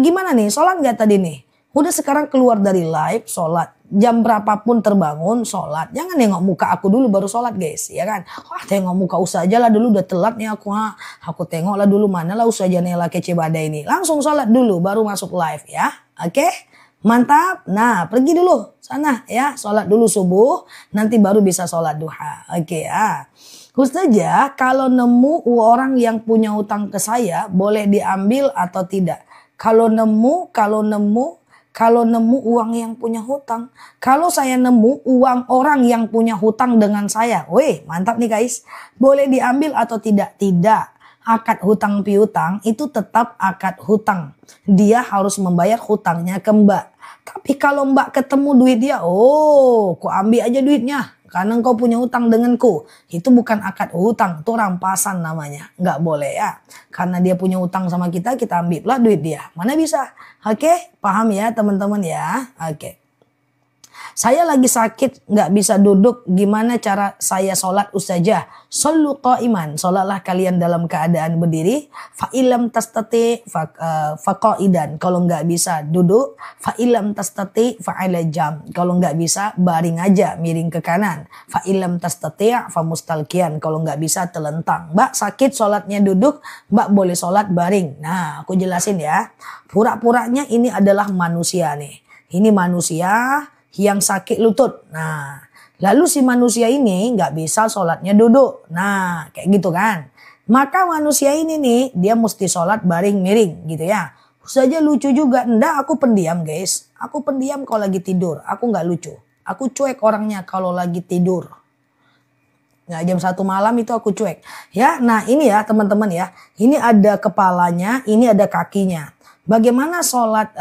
Gimana nih sholat gak tadi nih? Udah sekarang keluar dari live sholat. Jam berapapun terbangun sholat. Jangan nengok muka aku dulu baru sholat guys. Ya kan. Tengok muka Ustazah lah dulu udah telat nih aku. Aku tengok lah dulu mana lah Ustazah Nela kece badai ini. Langsung sholat dulu baru masuk live ya. Oke. Mantap. Nah pergi dulu sana ya. Sholat dulu subuh. Nanti baru bisa sholat duha. Oke ya. Ustazah kalau nemu orang yang punya utang ke saya boleh diambil atau tidak? Kalau nemu uang yang punya hutang. Kalau saya nemu uang orang yang punya hutang dengan saya. Weh mantap nih guys. Boleh diambil atau tidak? Tidak. Akad hutang piutang itu tetap akad hutang. Dia harus membayar hutangnya ke mbak. Tapi kalau mbak ketemu duit dia. Kau ambil aja duitnya. Karena engkau punya hutang denganku. Itu bukan akad hutang. Itu rampasan namanya. Nggak boleh ya. Karena dia punya hutang sama kita ambil lah duit dia. Mana bisa. Oke. Paham ya teman-teman ya. Oke. Saya lagi sakit, nggak bisa duduk. Gimana cara saya sholat Ustazah? Shollu qa'iman. Sholatlah kalian dalam keadaan berdiri. Fa'ilam tastati faqa'idan. Kalau nggak bisa duduk. Fa'ilam tastati fa'ala jam. Kalau nggak bisa baring aja, miring ke kanan. Fa'ilam tastati famustalkian. Kalau nggak bisa telentang. Mbak sakit sholatnya duduk, Mbak boleh sholat baring. Nah, aku jelasin ya. Pura-puranya ini adalah manusia nih. Ini manusia yang sakit lutut. Nah, lalu si manusia ini nggak bisa sholatnya duduk. Nah, kayak gitu kan. Maka manusia ini nih, dia mesti sholat baring miring gitu ya. Saja lucu juga. Nggak, aku pendiam guys. Aku pendiam kalau lagi tidur. Aku nggak lucu. Aku cuek orangnya kalau lagi tidur. Nah, jam 1 malam itu aku cuek. Ya, nah ini ya teman-teman ya. Ini ada kepalanya, ini ada kakinya. Bagaimana sholat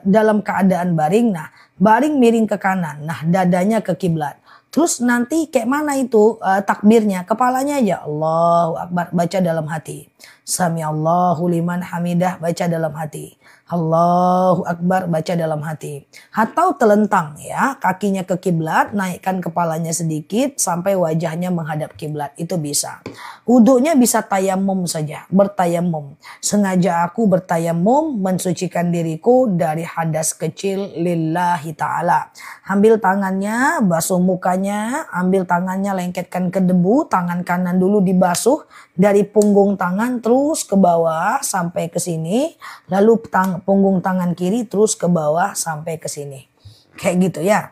dalam keadaan baring? Nah, baring miring ke kanan. Nah, dadanya ke kiblat. Terus nanti kayak mana itu takbirnya? Kepalanya aja Allahu Akbar, baca dalam hati. Sami Allahu liman hamidah, baca dalam hati. Allahu Akbar, baca dalam hati. Atau telentang ya, kakinya ke kiblat, naikkan kepalanya sedikit sampai wajahnya menghadap kiblat. Itu bisa. Wudunya bisa tayamum saja, bertayamum. Sengaja aku bertayamum mensucikan diriku dari hadas kecil lillahi ta'ala. Ambil tangannya, basuh mukanya, ambil tangannya lengketkan ke debu, tangan kanan dulu dibasuh dari punggung tangan terus ke bawah sampai ke sini, lalu punggung tangan kiri terus ke bawah sampai ke sini. Kayak gitu ya.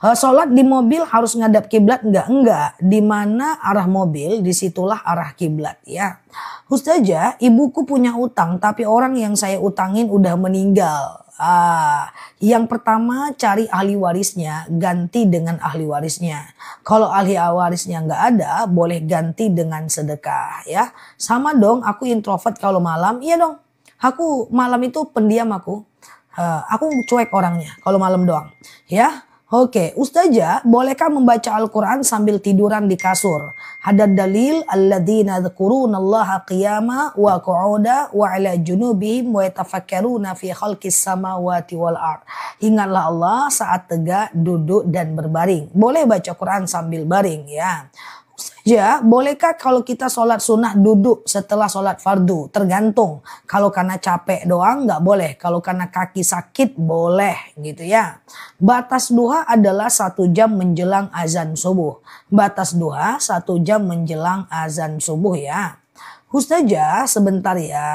Sholat di mobil harus ngadap kiblat enggak. Di mana arah mobil disitulah arah kiblat ya. Ustazah, ibuku punya utang tapi orang yang saya utangin udah meninggal. Yang pertama cari ahli warisnya, ganti dengan ahli warisnya. Kalau ahli warisnya nggak ada, boleh ganti dengan sedekah ya. Sama dong, aku introvert kalau malam, iya dong. Aku malam itu pendiam aku. Aku cuek orangnya kalau malam doang. Ya, oke. Ustazah, bolehkah membaca Al-Quran sambil tiduran di kasur? Ada dalil alladzina dzkurunallaha qiyama wa qu'uda wa ala junubihim wa yatafakkaruna fi khalqis samawati wal ard. Ingatlah Allah saat tegak, duduk dan berbaring. Boleh baca Quran sambil baring ya. Ya, bolehkah kalau kita sholat sunnah duduk setelah sholat fardu? Tergantung. Kalau karena capek doang nggak boleh. Kalau karena kaki sakit boleh gitu ya. Batas duha adalah 1 jam menjelang azan subuh. Batas duha 1 jam menjelang azan subuh ya. Ustazah sebentar ya.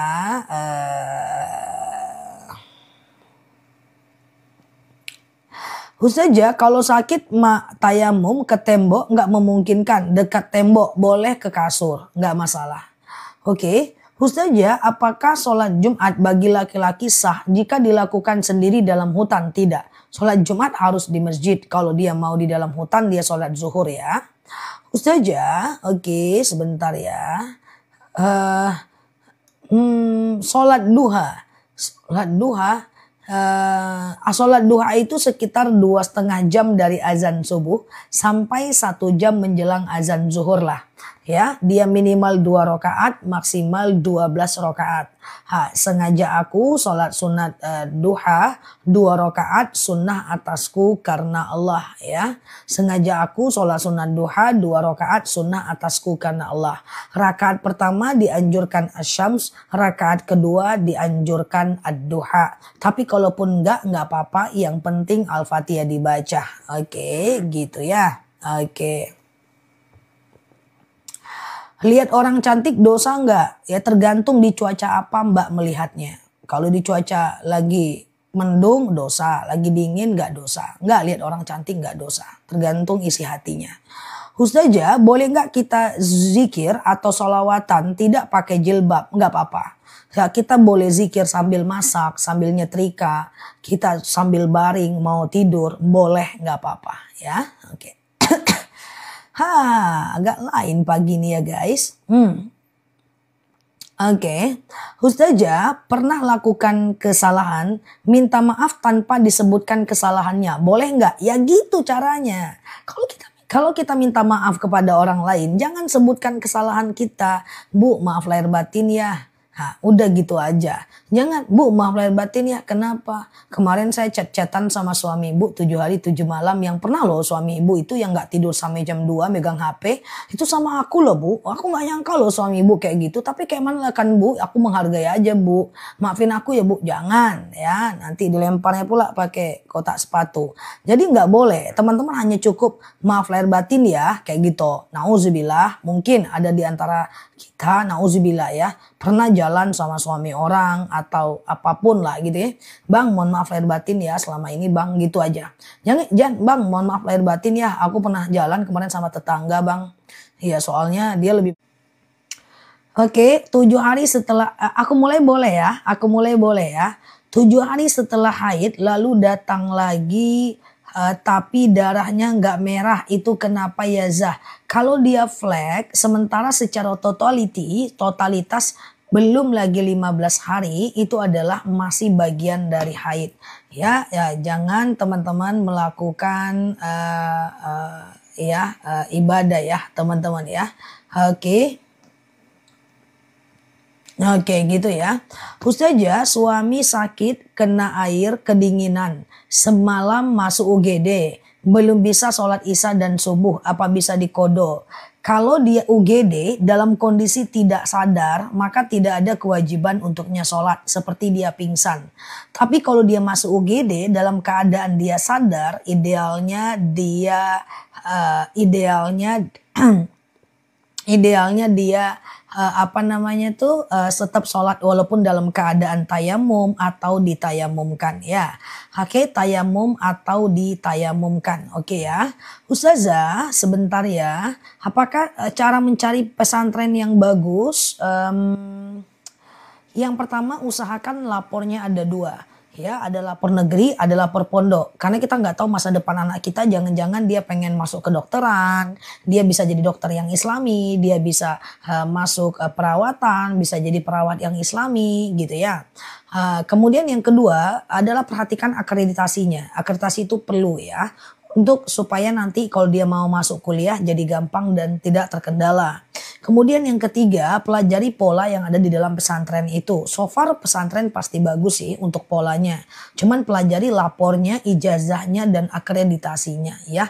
Ustazah kalau sakit tayamum ke tembok nggak memungkinkan, dekat tembok boleh ke kasur nggak masalah. Oke, Ustazah apakah sholat Jumat bagi laki-laki sah jika dilakukan sendiri dalam hutan? Tidak, sholat Jumat harus di masjid. Kalau dia mau di dalam hutan dia sholat zuhur ya. Ustazah, oke sebentar ya. Sholat duha. Sholat duha itu sekitar 2,5 jam dari azan subuh sampai 1 jam menjelang azan zuhur lah. Ya, dia minimal 2 rakaat, maksimal 12 rakaat. Sengaja aku sholat sunat duha 2 rakaat sunnah atasku karena Allah ya. Sengaja aku sholat sunat duha 2 rakaat sunnah atasku karena Allah. Rakaat pertama dianjurkan asyams, rakaat kedua dianjurkan ad-duha. Tapi kalaupun enggak apa-apa, yang penting Al-Fatihah dibaca. Oke, gitu ya. Oke. Lihat orang cantik dosa enggak? Ya tergantung di cuaca apa Mbak melihatnya. Kalau di cuaca lagi mendung dosa, lagi dingin enggak dosa. Enggak, lihat orang cantik enggak dosa. Tergantung isi hatinya. Ustazah, boleh enggak kita zikir atau sholawatan tidak pakai jilbab? Enggak apa-apa. Ya, kita boleh zikir sambil masak, sambil nyetrika, kita sambil baring mau tidur, boleh enggak apa-apa ya. Oke. Agak lain pagi nih ya guys. Oke. Ustazah pernah lakukan kesalahan, minta maaf tanpa disebutkan kesalahannya. Boleh nggak? Ya gitu caranya. Kalau kita minta maaf kepada orang lain, jangan sebutkan kesalahan kita. Bu, maaf lahir batin ya. Nah, udah gitu aja. Jangan, Bu, maaf lahir batin ya, kenapa? Kemarin saya chat-chatan sama suami ibu 7 hari 7 malam. Yang pernah loh suami ibu itu yang gak tidur sampai jam 2 megang HP. Itu sama aku loh, Bu. Aku gak nyangka loh suami ibu kayak gitu. Tapi kayak mana kan, Bu? Aku menghargai aja, Bu. Maafin aku ya, Bu. Jangan ya. Nanti dilemparnya pula pakai kotak sepatu. Jadi gak boleh. Teman-teman hanya cukup maaf lahir batin ya. Kayak gitu. Nauzubillah. Mungkin ada di antara kita, nauzubillah ya, pernah jalan sama suami orang atau apapun lah gitu ya. Bang, mohon maaf lahir batin ya selama ini Bang, gitu aja. Jangan Bang, mohon maaf lahir batin ya, aku pernah jalan kemarin sama tetangga Bang. Iya, soalnya dia lebih. Oke, 7 hari setelah, aku mulai boleh ya, 7 hari setelah haid lalu datang lagi, tapi darahnya nggak merah, itu kenapa ya Zah? Kalau dia flek, sementara secara totalitas belum lagi 15 hari, itu adalah masih bagian dari haid. Ya, jangan teman-teman melakukan ibadah ya teman-teman ya. Oke. Oke gitu ya. Ustazah, suami sakit kena air kedinginan. Semalam masuk UGD. Belum bisa sholat isya dan subuh. Apa bisa dikodo? Kalau dia UGD dalam kondisi tidak sadar, maka tidak ada kewajiban untuknya sholat seperti dia pingsan. Tapi kalau dia masuk UGD dalam keadaan dia sadar, idealnya idealnya dia tetap sholat walaupun dalam keadaan tayamum atau ditayamumkan ya. Oke, tayamum atau ditayamumkan. Oke ya. Ustazah, sebentar ya. Apakah cara mencari pesantren yang bagus? Yang pertama, usahakan lapornya ada 2. Ya, ada lapor negeri, ada lapor pondok. Karena kita nggak tahu masa depan anak kita, jangan-jangan dia pengen masuk kedokteran, dia bisa jadi dokter yang islami, dia bisa masuk perawatan, bisa jadi perawat yang islami gitu ya. Kemudian yang kedua adalah perhatikan akreditasinya. Akreditasi itu perlu ya. Untuk supaya nanti kalau dia mau masuk kuliah jadi gampang dan tidak terkendala. Kemudian yang ketiga, pelajari pola yang ada di dalam pesantren itu. So far pesantren pasti bagus sih untuk polanya. Cuman pelajari lapornya, ijazahnya, dan akreditasinya ya.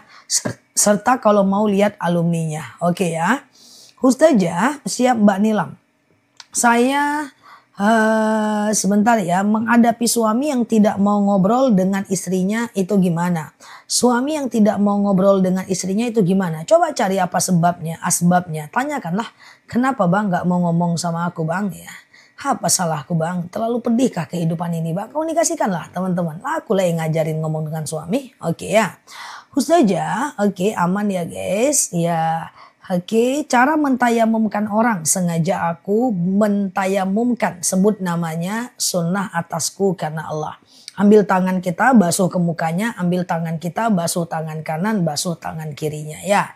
Serta kalau mau lihat alumninya. Oke ya. Ustazah, siap Mbak Nilam. Saya sebentar ya, menghadapi suami yang tidak mau ngobrol dengan istrinya itu gimana? Suami yang tidak mau ngobrol dengan istrinya itu gimana? Coba cari apa sebabnya, asbabnya. Tanyakanlah, kenapa Bang gak mau ngomong sama aku Bang ya? Apa salahku Bang? Terlalu pedihkah kehidupan ini Bang? Komunikasikanlah teman-teman. Aku lah yang ngajarin ngomong dengan suami. Oke ya. Ustazah, oke aman ya guys. Ya. Oke, cara mentayamumkan orang. Sengaja aku mentayamumkan. Sebut namanya sunnah atasku karena Allah. Ambil tangan kita, basuh ke mukanya. Ambil tangan kita, basuh tangan kanan, basuh tangan kirinya ya.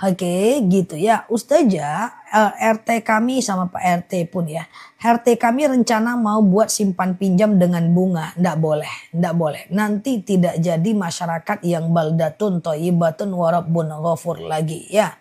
Oke, gitu ya. Ustazah, RT kami sama Pak RT pun ya. RT kami rencana mau buat simpan pinjam dengan bunga. Nggak boleh. Nanti tidak jadi masyarakat yang baldatun toyibatun warabbun ghafur lagi ya.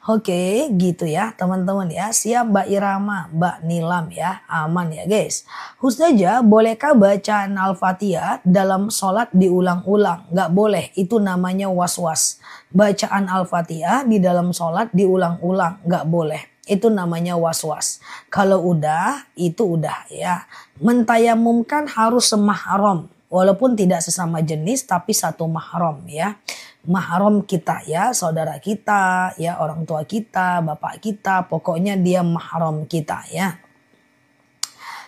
Oke, gitu ya teman-teman ya. Siap Mbak Irama, Mbak Nilam ya. Aman ya guys. Ustazah, bolehkah bacaan Al-Fatihah dalam sholat diulang-ulang? Nggak boleh, itu namanya was-was. Bacaan Al-Fatihah di dalam sholat diulang-ulang, nggak boleh. Itu namanya was-was. Kalau udah, itu udah ya. Mentayamumkan harus semahram. Walaupun tidak sesama jenis, tapi satu mahram ya. Mahram kita ya, saudara kita ya, orang tua kita, bapak kita, pokoknya dia mahram kita ya.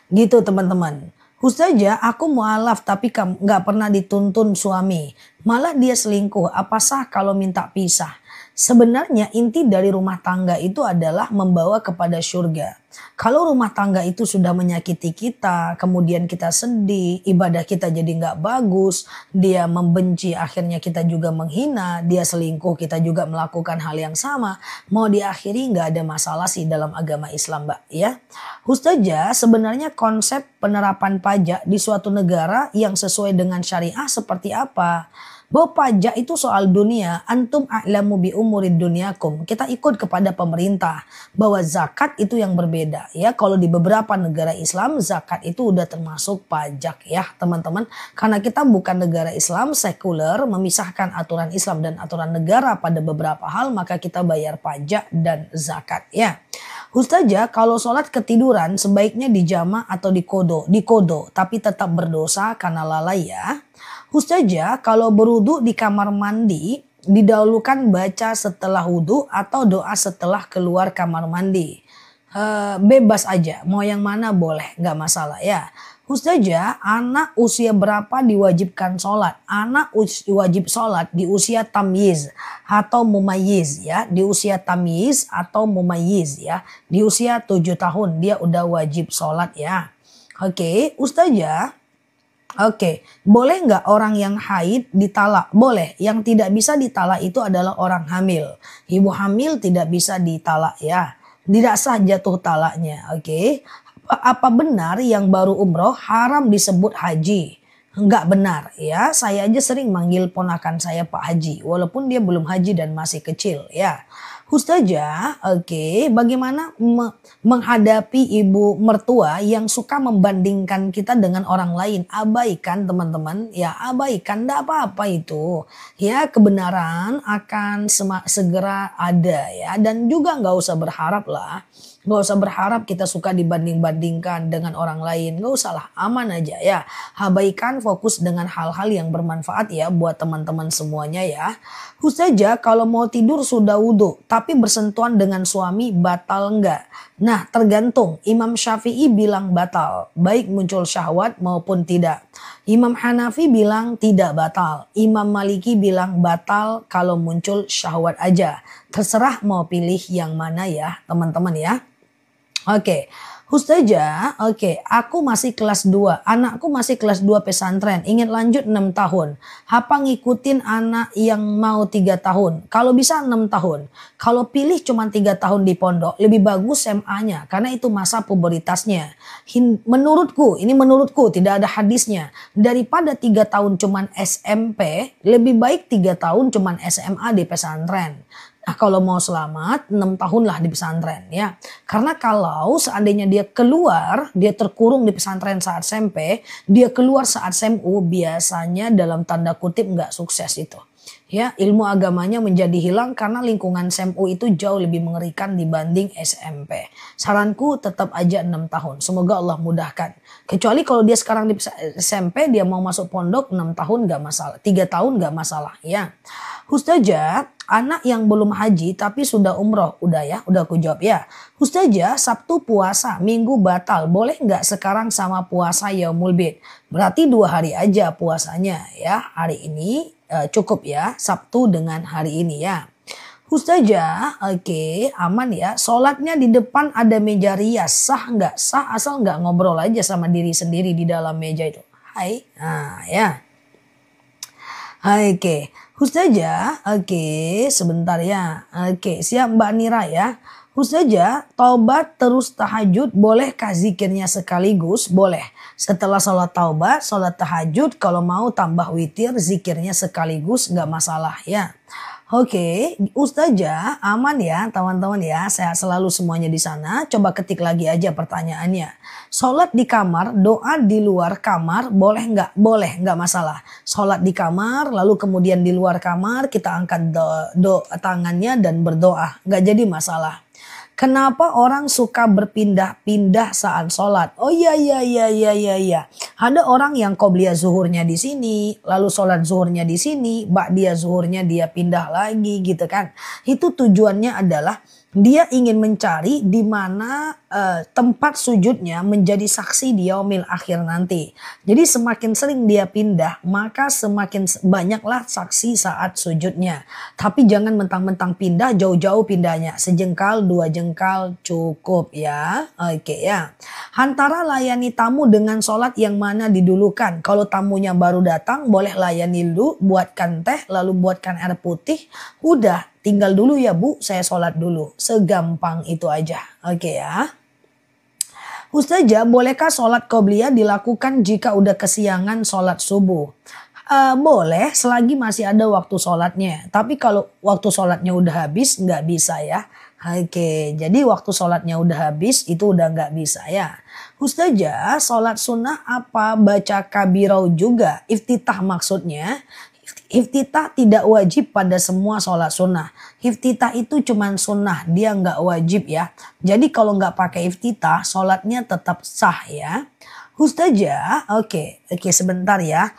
Gitu teman-teman. Ustazah, aku mualaf tapi nggak pernah dituntun suami. Malah dia selingkuh. Apa sah kalau minta pisah? Sebenarnya inti dari rumah tangga itu adalah membawa kepada surga. Kalau rumah tangga itu sudah menyakiti kita, kemudian kita sedih, ibadah kita jadi nggak bagus, dia membenci, akhirnya kita juga menghina, dia selingkuh, kita juga melakukan hal yang sama, mau diakhiri nggak ada masalah sih dalam agama Islam Mbak ya. Ustazah, sebenarnya konsep penerapan pajak di suatu negara yang sesuai dengan syariah seperti apa? Bahwa pajak itu soal dunia, antum a'lamu bi umurid dunyakum. Kita ikut kepada pemerintah bahwa zakat itu yang berbeda berbeda ya. Kalau di beberapa negara Islam zakat itu udah termasuk pajak ya teman-teman. Karena kita bukan negara Islam sekuler, memisahkan aturan Islam dan aturan negara pada beberapa hal, maka kita bayar pajak dan zakat ya. Ustazah, kalau sholat ketiduran sebaiknya dijama atau dikodo? Dikodo, tapi tetap berdosa karena lalai ya. Ustazah, kalau berwudu di kamar mandi, didahulukan baca setelah wudu atau doa setelah keluar kamar mandi? Bebas aja, mau yang mana boleh, nggak masalah ya. Ustazah, anak usia berapa diwajibkan sholat? Anak wajib sholat di usia tamyiz atau mumayyiz ya. Di usia tamyiz atau mumayyiz ya. Di usia 7 tahun dia udah wajib sholat ya. Oke, Ustazah. Oke, boleh nggak orang yang haid ditalak? Boleh. Yang tidak bisa ditalak itu adalah orang hamil. Ibu hamil tidak bisa ditalak ya. Tidak sah jatuh talaknya. Oke. Apa benar yang baru umroh haram disebut haji? Enggak benar ya. Saya aja sering manggil ponakan saya Pak Haji. Walaupun dia belum haji dan masih kecil ya. Ustazah, oke, bagaimana menghadapi ibu mertua yang suka membandingkan kita dengan orang lain? Abaikan teman-teman, ya abaikan, enggak apa-apa itu. Ya kebenaran akan segera ada ya, dan juga nggak usah berharap lah. Gak usah berharap kita suka dibanding-bandingkan dengan orang lain. Gak usah lah, aman aja ya. Abaikan, fokus dengan hal-hal yang bermanfaat ya buat teman-teman semuanya ya. Ustazah, kalau mau tidur sudah wudu tapi bersentuhan dengan suami batal enggak? Nah tergantung. Imam Syafi'i bilang batal, baik muncul syahwat maupun tidak. Imam Hanafi bilang tidak batal. Imam Maliki bilang batal kalau muncul syahwat aja. Terserah mau pilih yang mana ya teman-teman ya. Oke, Ustazah, oke, aku masih kelas 2, anakku masih kelas 2 pesantren, ingin lanjut 6 tahun. Apa ngikutin anak yang mau 3 tahun? Kalau bisa 6 tahun. Kalau pilih cuma 3 tahun di pondok, lebih bagus SMA-nya, karena itu masa pubertasnya. Menurutku, ini menurutku tidak ada hadisnya. Daripada 3 tahun cuma SMP, lebih baik 3 tahun cuma SMA di pesantren. Nah kalau mau selamat 6 tahun lah di pesantren ya. Karena kalau seandainya dia keluar, dia terkurung di pesantren saat SMP, dia keluar saat SMU, biasanya dalam tanda kutip nggak sukses itu. Ya, ilmu agamanya menjadi hilang karena lingkungan SMU itu jauh lebih mengerikan dibanding SMP. Saranku tetap aja 6 tahun. Semoga Allah mudahkan. Kecuali kalau dia sekarang di SMP, dia mau masuk pondok 6 tahun nggak masalah. 3 tahun nggak masalah ya. Ustazah, anak yang belum haji tapi sudah umroh. Udah ya, udah aku jawab ya. Ustazah, Sabtu puasa, Minggu batal. Boleh nggak sekarang sama puasa Yaumul Bid? Berarti 2 hari aja puasanya ya. Hari ini cukup ya, Sabtu dengan hari ini ya. Ustazah, oke, aman ya. Sholatnya di depan ada meja rias, sah nggak? Sah asal nggak ngobrol aja sama diri sendiri di dalam meja itu. Hai, nah ya. Oke, Ustazah, oke, sebentar ya. Oke, siap Mbak Nira ya. Ustazah, taubat terus tahajud, bolehkah zikirnya sekaligus? Boleh. Setelah sholat taubat, sholat tahajud, kalau mau tambah witir, zikirnya sekaligus, nggak masalah ya. Oke, Ustazah, aman ya teman-teman ya, sehat selalu semuanya di sana. Coba ketik lagi aja pertanyaannya. Sholat di kamar, doa di luar kamar, boleh nggak? Boleh, nggak masalah. Sholat di kamar, lalu kemudian di luar kamar kita angkat tangannya dan berdoa, nggak jadi masalah. Kenapa orang suka berpindah-pindah saat sholat? Oh iya. Ada orang yang qobliyah zuhurnya di sini, lalu sholat zuhurnya di sini, ba'diyah zuhurnya dia pindah lagi gitu kan. Itu tujuannya adalah dia ingin mencari di mana tempat sujudnya menjadi saksi di yaumil akhir nanti. Jadi semakin sering dia pindah, maka semakin banyaklah saksi saat sujudnya. Tapi jangan mentang-mentang pindah, jauh-jauh pindahnya. Sejengkal, 2 jengkal cukup ya. Oke ya. Antara layani tamu dengan sholat yang mana didulukan? Kalau tamunya baru datang, boleh layani dulu, buatkan teh, lalu buatkan air putih. Udah, tinggal dulu ya Bu, saya sholat dulu. Segampang itu aja. Oke ya. Ustazah, bolehkah sholat qobliyah dilakukan jika udah kesiangan sholat subuh? Boleh selagi masih ada waktu sholatnya. Tapi kalau waktu sholatnya udah habis nggak bisa ya. Oke, jadi waktu sholatnya udah habis itu udah nggak bisa ya. Ustazah, sholat sunnah apa baca kabirau juga? Iftitah maksudnya. Iftitah tidak wajib pada semua sholat sunnah. Iftitah itu cuman sunnah, dia nggak wajib ya. Jadi kalau nggak pakai iftitah, sholatnya tetap sah ya. Ustazah, oke, sebentar ya.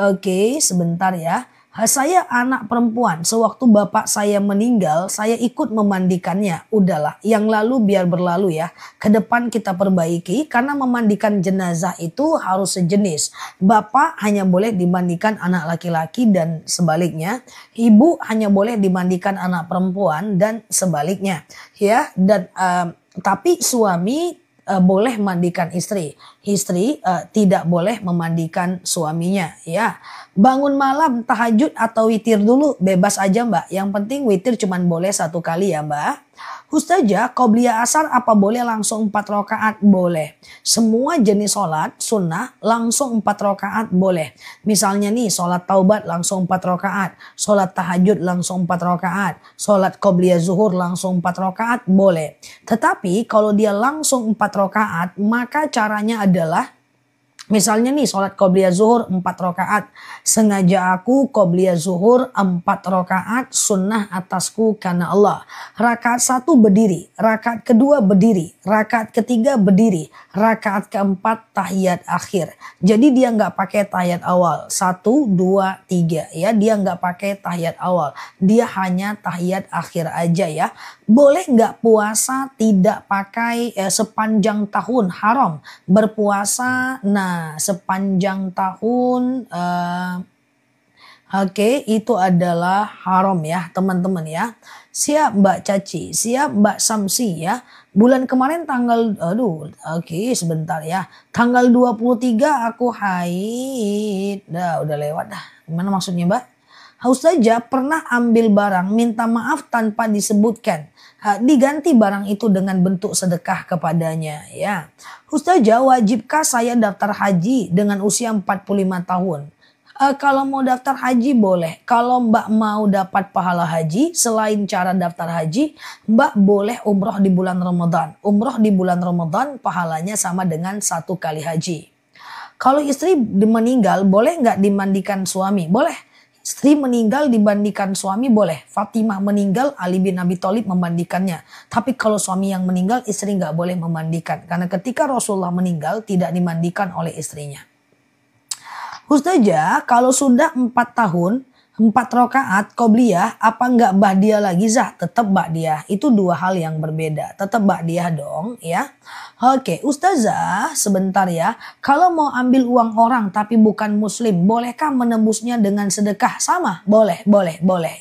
Oke, sebentar ya. Saya anak perempuan, sewaktu bapak saya meninggal, saya ikut memandikannya. Udahlah, yang lalu biar berlalu ya. Ke depan kita perbaiki, karena memandikan jenazah itu harus sejenis. Bapak hanya boleh dimandikan anak laki-laki dan sebaliknya. Ibu hanya boleh dimandikan anak perempuan dan sebaliknya. Ya, dan tapi suami boleh mandikan istri. Istri tidak boleh memandikan suaminya ya. Bangun malam tahajud atau witir dulu bebas aja mbak. Yang penting witir cuman boleh 1 kali ya mbak. Ustazah, qobliyah asar apa boleh langsung 4 rakaat? Boleh. Semua jenis sholat sunnah langsung 4 rakaat boleh. Misalnya nih sholat taubat langsung 4 rakaat. Sholat tahajud langsung 4 rakaat. Sholat qobliyah zuhur langsung 4 rakaat boleh. Tetapi kalau dia langsung 4 rakaat maka caranya adalah misalnya nih sholat qobliyah zuhur 4 rakaat. Sengaja aku qobliyah zuhur 4 rakaat sunnah atasku karena Allah. Rakaat 1 berdiri, rakaat kedua berdiri, rakaat ketiga berdiri, rakaat keempat tahiyat akhir. Jadi dia nggak pakai tahiyat awal. 1, 2, 3 ya. Dia nggak pakai tahiyat awal. Dia hanya tahiyat akhir aja ya. Boleh nggak puasa tidak pakai sepanjang tahun? Haram. Berpuasa sepanjang tahun itu adalah haram ya teman-teman ya. Siap Mbak Caci, siap Mbak Samsi ya. Bulan kemarin tanggal sebentar ya. Tanggal 23 aku haid. Udah lewat dah. Gimana maksudnya Mbak? Ustazah pernah ambil barang minta maaf tanpa disebutkan. Diganti barang itu dengan bentuk sedekah kepadanya ya. Ustazah, wajibkah saya daftar haji dengan usia 45 tahun? Kalau mau daftar haji boleh. Kalau Mbak mau dapat pahala haji, selain cara daftar haji, Mbak boleh umroh di bulan Ramadan. Umroh di bulan Ramadan pahalanya sama dengan 1 kali haji. Kalau istri meninggal, boleh nggak dimandikan suami? Boleh. Istri meninggal dimandikan suami boleh. Fatimah meninggal, Ali bin Abi Thalib memandikannya. Tapi kalau suami yang meninggal, istri nggak boleh memandikan. Karena ketika Rasulullah meninggal, tidak dimandikan oleh istrinya. Ustazah, kalau sudah 4 tahun, 4 rakaat qobliyah, apa nggak ba'diyah lagi Zah? Tetap ba'diyah. Itu 2 hal yang berbeda. Tetap ba'diyah dong ya. Oke, Ustazah, sebentar ya. Kalau mau ambil uang orang tapi bukan muslim, bolehkah menembusnya dengan sedekah? Sama? Boleh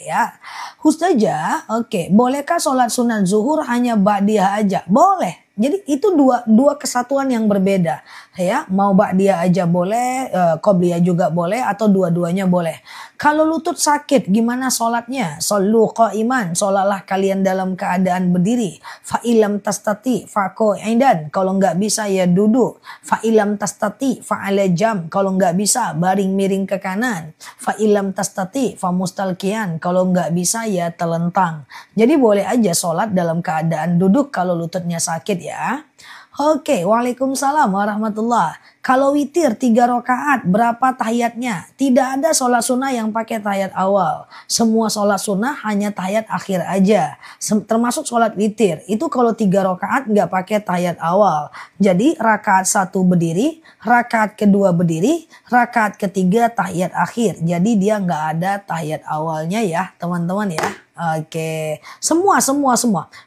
ya. Ustazah, bolehkah sholat sunat zuhur hanya ba'diyah aja? Boleh. Jadi itu dua kesatuan yang berbeda ya. Mau ba'diyah aja boleh, qobliyah juga boleh atau dua-duanya boleh. Kalau lutut sakit gimana sholatnya? Shollu qa'iman, sholatlah kalian dalam keadaan berdiri. Fa ilam tastati fa qa'idan, kalau nggak bisa ya duduk. Fa ilam tastati fa ala jam, kalau nggak bisa baring miring ke kanan. Fa ilam tastati fa mustalqiyan, kalau nggak bisa ya telentang. Jadi boleh aja sholat dalam keadaan duduk kalau lututnya sakit ya. Oke, waalaikumsalam warahmatullah. Kalau witir 3 rakaat berapa tahiyatnya? Tidak ada sholat sunnah yang pakai tahiyat awal. Semua sholat sunnah hanya tahiyat akhir aja. Termasuk sholat witir. Itu kalau 3 rakaat nggak pakai tahiyat awal. Jadi rakaat 1 berdiri, rakaat kedua berdiri, rakaat ketiga tahiyat akhir. Jadi dia nggak ada tahiyat awalnya ya teman-teman ya. Oke, semua.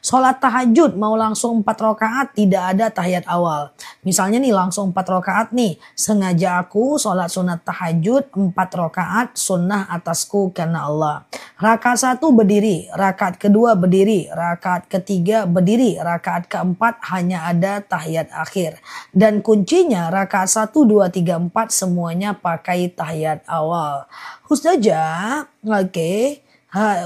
Sholat tahajud mau langsung 4 rakaat tidak ada tahiyat awal. Misalnya nih langsung 4 rakaat nih. Sengaja aku sholat sunat tahajud 4 rakaat sunnah atasku karena Allah. Rakaat 1 berdiri, rakaat kedua berdiri, rakaat ketiga berdiri, rakaat keempat hanya ada tahiyat akhir. Dan kuncinya rakaat 1, 2, 3, 4 semuanya pakai tahiyat awal. Ustazah,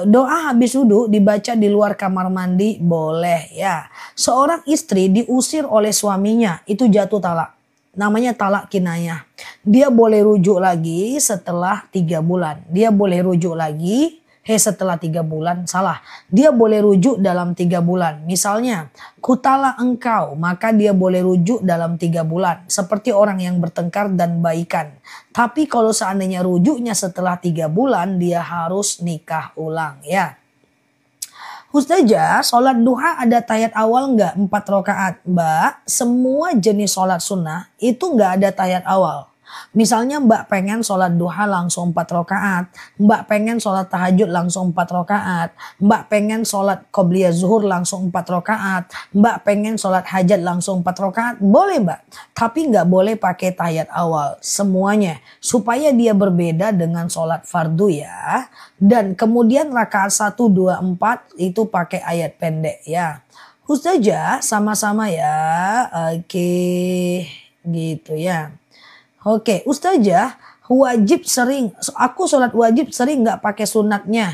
doa habis wudhu dibaca di luar kamar mandi boleh ya. Seorang istri diusir oleh suaminya itu jatuh talak. Namanya talak kinayah. Dia boleh rujuk lagi setelah 3 bulan. Dia boleh rujuk lagi Setelah 3 bulan salah. Dia boleh rujuk dalam 3 bulan. Misalnya, kutalah engkau, maka dia boleh rujuk dalam 3 bulan. Seperti orang yang bertengkar dan baikan. Tapi kalau seandainya rujuknya setelah 3 bulan, dia harus nikah ulang ya. Ustazah, sholat duha ada tahiyat awal nggak 4 rakaat? Mbak, semua jenis sholat sunnah itu nggak ada tahiyat awal. Misalnya Mbak pengen sholat duha langsung 4 rakaat. Mbak pengen sholat tahajud langsung 4 rakaat. Mbak pengen sholat qobliyah zuhur langsung 4 rakaat. Mbak pengen sholat hajat langsung 4 rakaat. Boleh Mbak. Tapi nggak boleh pakai tahiyat awal. Semuanya. Supaya dia berbeda dengan sholat fardu ya. Dan kemudian rakaat 1, 2, 4 itu pakai ayat pendek ya. Ustazah sama-sama ya. Oke. Gitu ya. Oke, Ustazah wajib sering, aku sholat wajib sering nggak pakai sunatnya.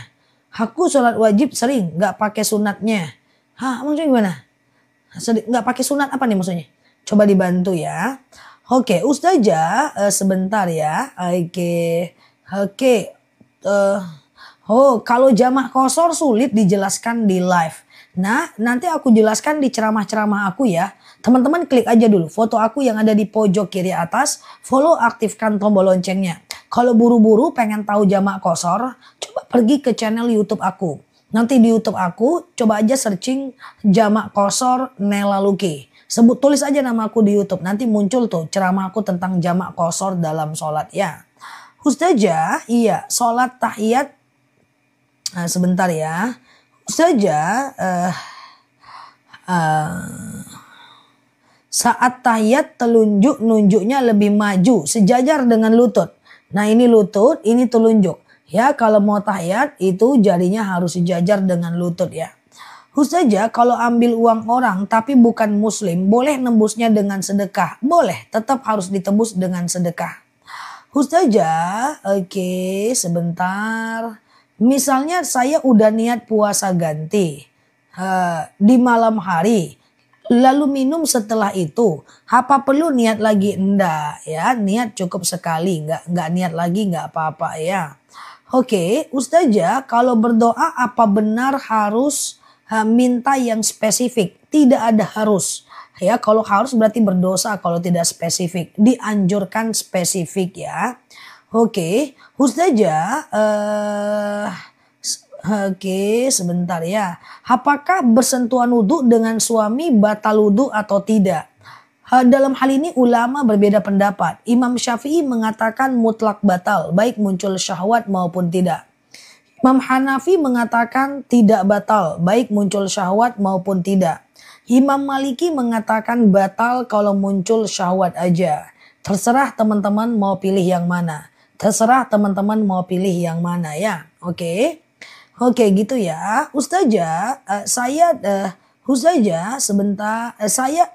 Aku sholat wajib sering nggak pakai sunatnya. Hah, maksudnya gimana? Nggak pakai sunat apa nih maksudnya? Coba dibantu ya. Oke, Ustazah sebentar ya. Oke. Kalau jamak qashar sulit dijelaskan di live. Nah, nanti aku jelaskan di ceramah-ceramah aku ya. Teman-teman klik aja dulu foto aku yang ada di pojok kiri atas. Follow, aktifkan tombol loncengnya. Kalau buru-buru pengen tahu jamak qashar, coba pergi ke channel YouTube aku. Nanti di YouTube aku coba aja searching jamak qashar Nela Luki. Tulis aja nama aku di YouTube. Nanti muncul tuh ceramah aku tentang jamak qashar dalam sholat ya. Ustazah, iya sholat tahiyat. Nah, sebentar ya. Ustazah, saat tahiyat telunjuk nunjuknya lebih maju sejajar dengan lutut. Nah ini lutut, ini telunjuk. Ya kalau mau tahiyat itu jarinya harus sejajar dengan lutut ya. Ustazah kalau ambil uang orang tapi bukan muslim boleh nembusnya dengan sedekah? Boleh, tetap harus ditebus dengan sedekah. Ustazah, oke sebentar. Misalnya saya udah niat puasa ganti di malam hari. Lalu minum setelah itu, apa perlu niat lagi? Enggak ya, niat cukup sekali, enggak niat lagi enggak apa-apa ya. Oke, Ustazah kalau berdoa apa benar harus minta yang spesifik? Tidak ada harus. Ya, kalau harus berarti berdosa kalau tidak spesifik. Dianjurkan spesifik ya. Oke, Ustazah Oke, sebentar ya. Apakah bersentuhan wudhu dengan suami batal wudhu atau tidak? Dalam hal ini ulama berbeda pendapat. Imam Syafi'i mengatakan mutlak batal, baik muncul syahwat maupun tidak. Imam Hanafi mengatakan tidak batal, baik muncul syahwat maupun tidak. Imam Maliki mengatakan batal kalau muncul syahwat aja. Terserah teman-teman mau pilih yang mana. Terserah teman-teman mau pilih yang mana ya. Oke. Oke gitu ya. Ustazah, Ustazah sebentar. Saya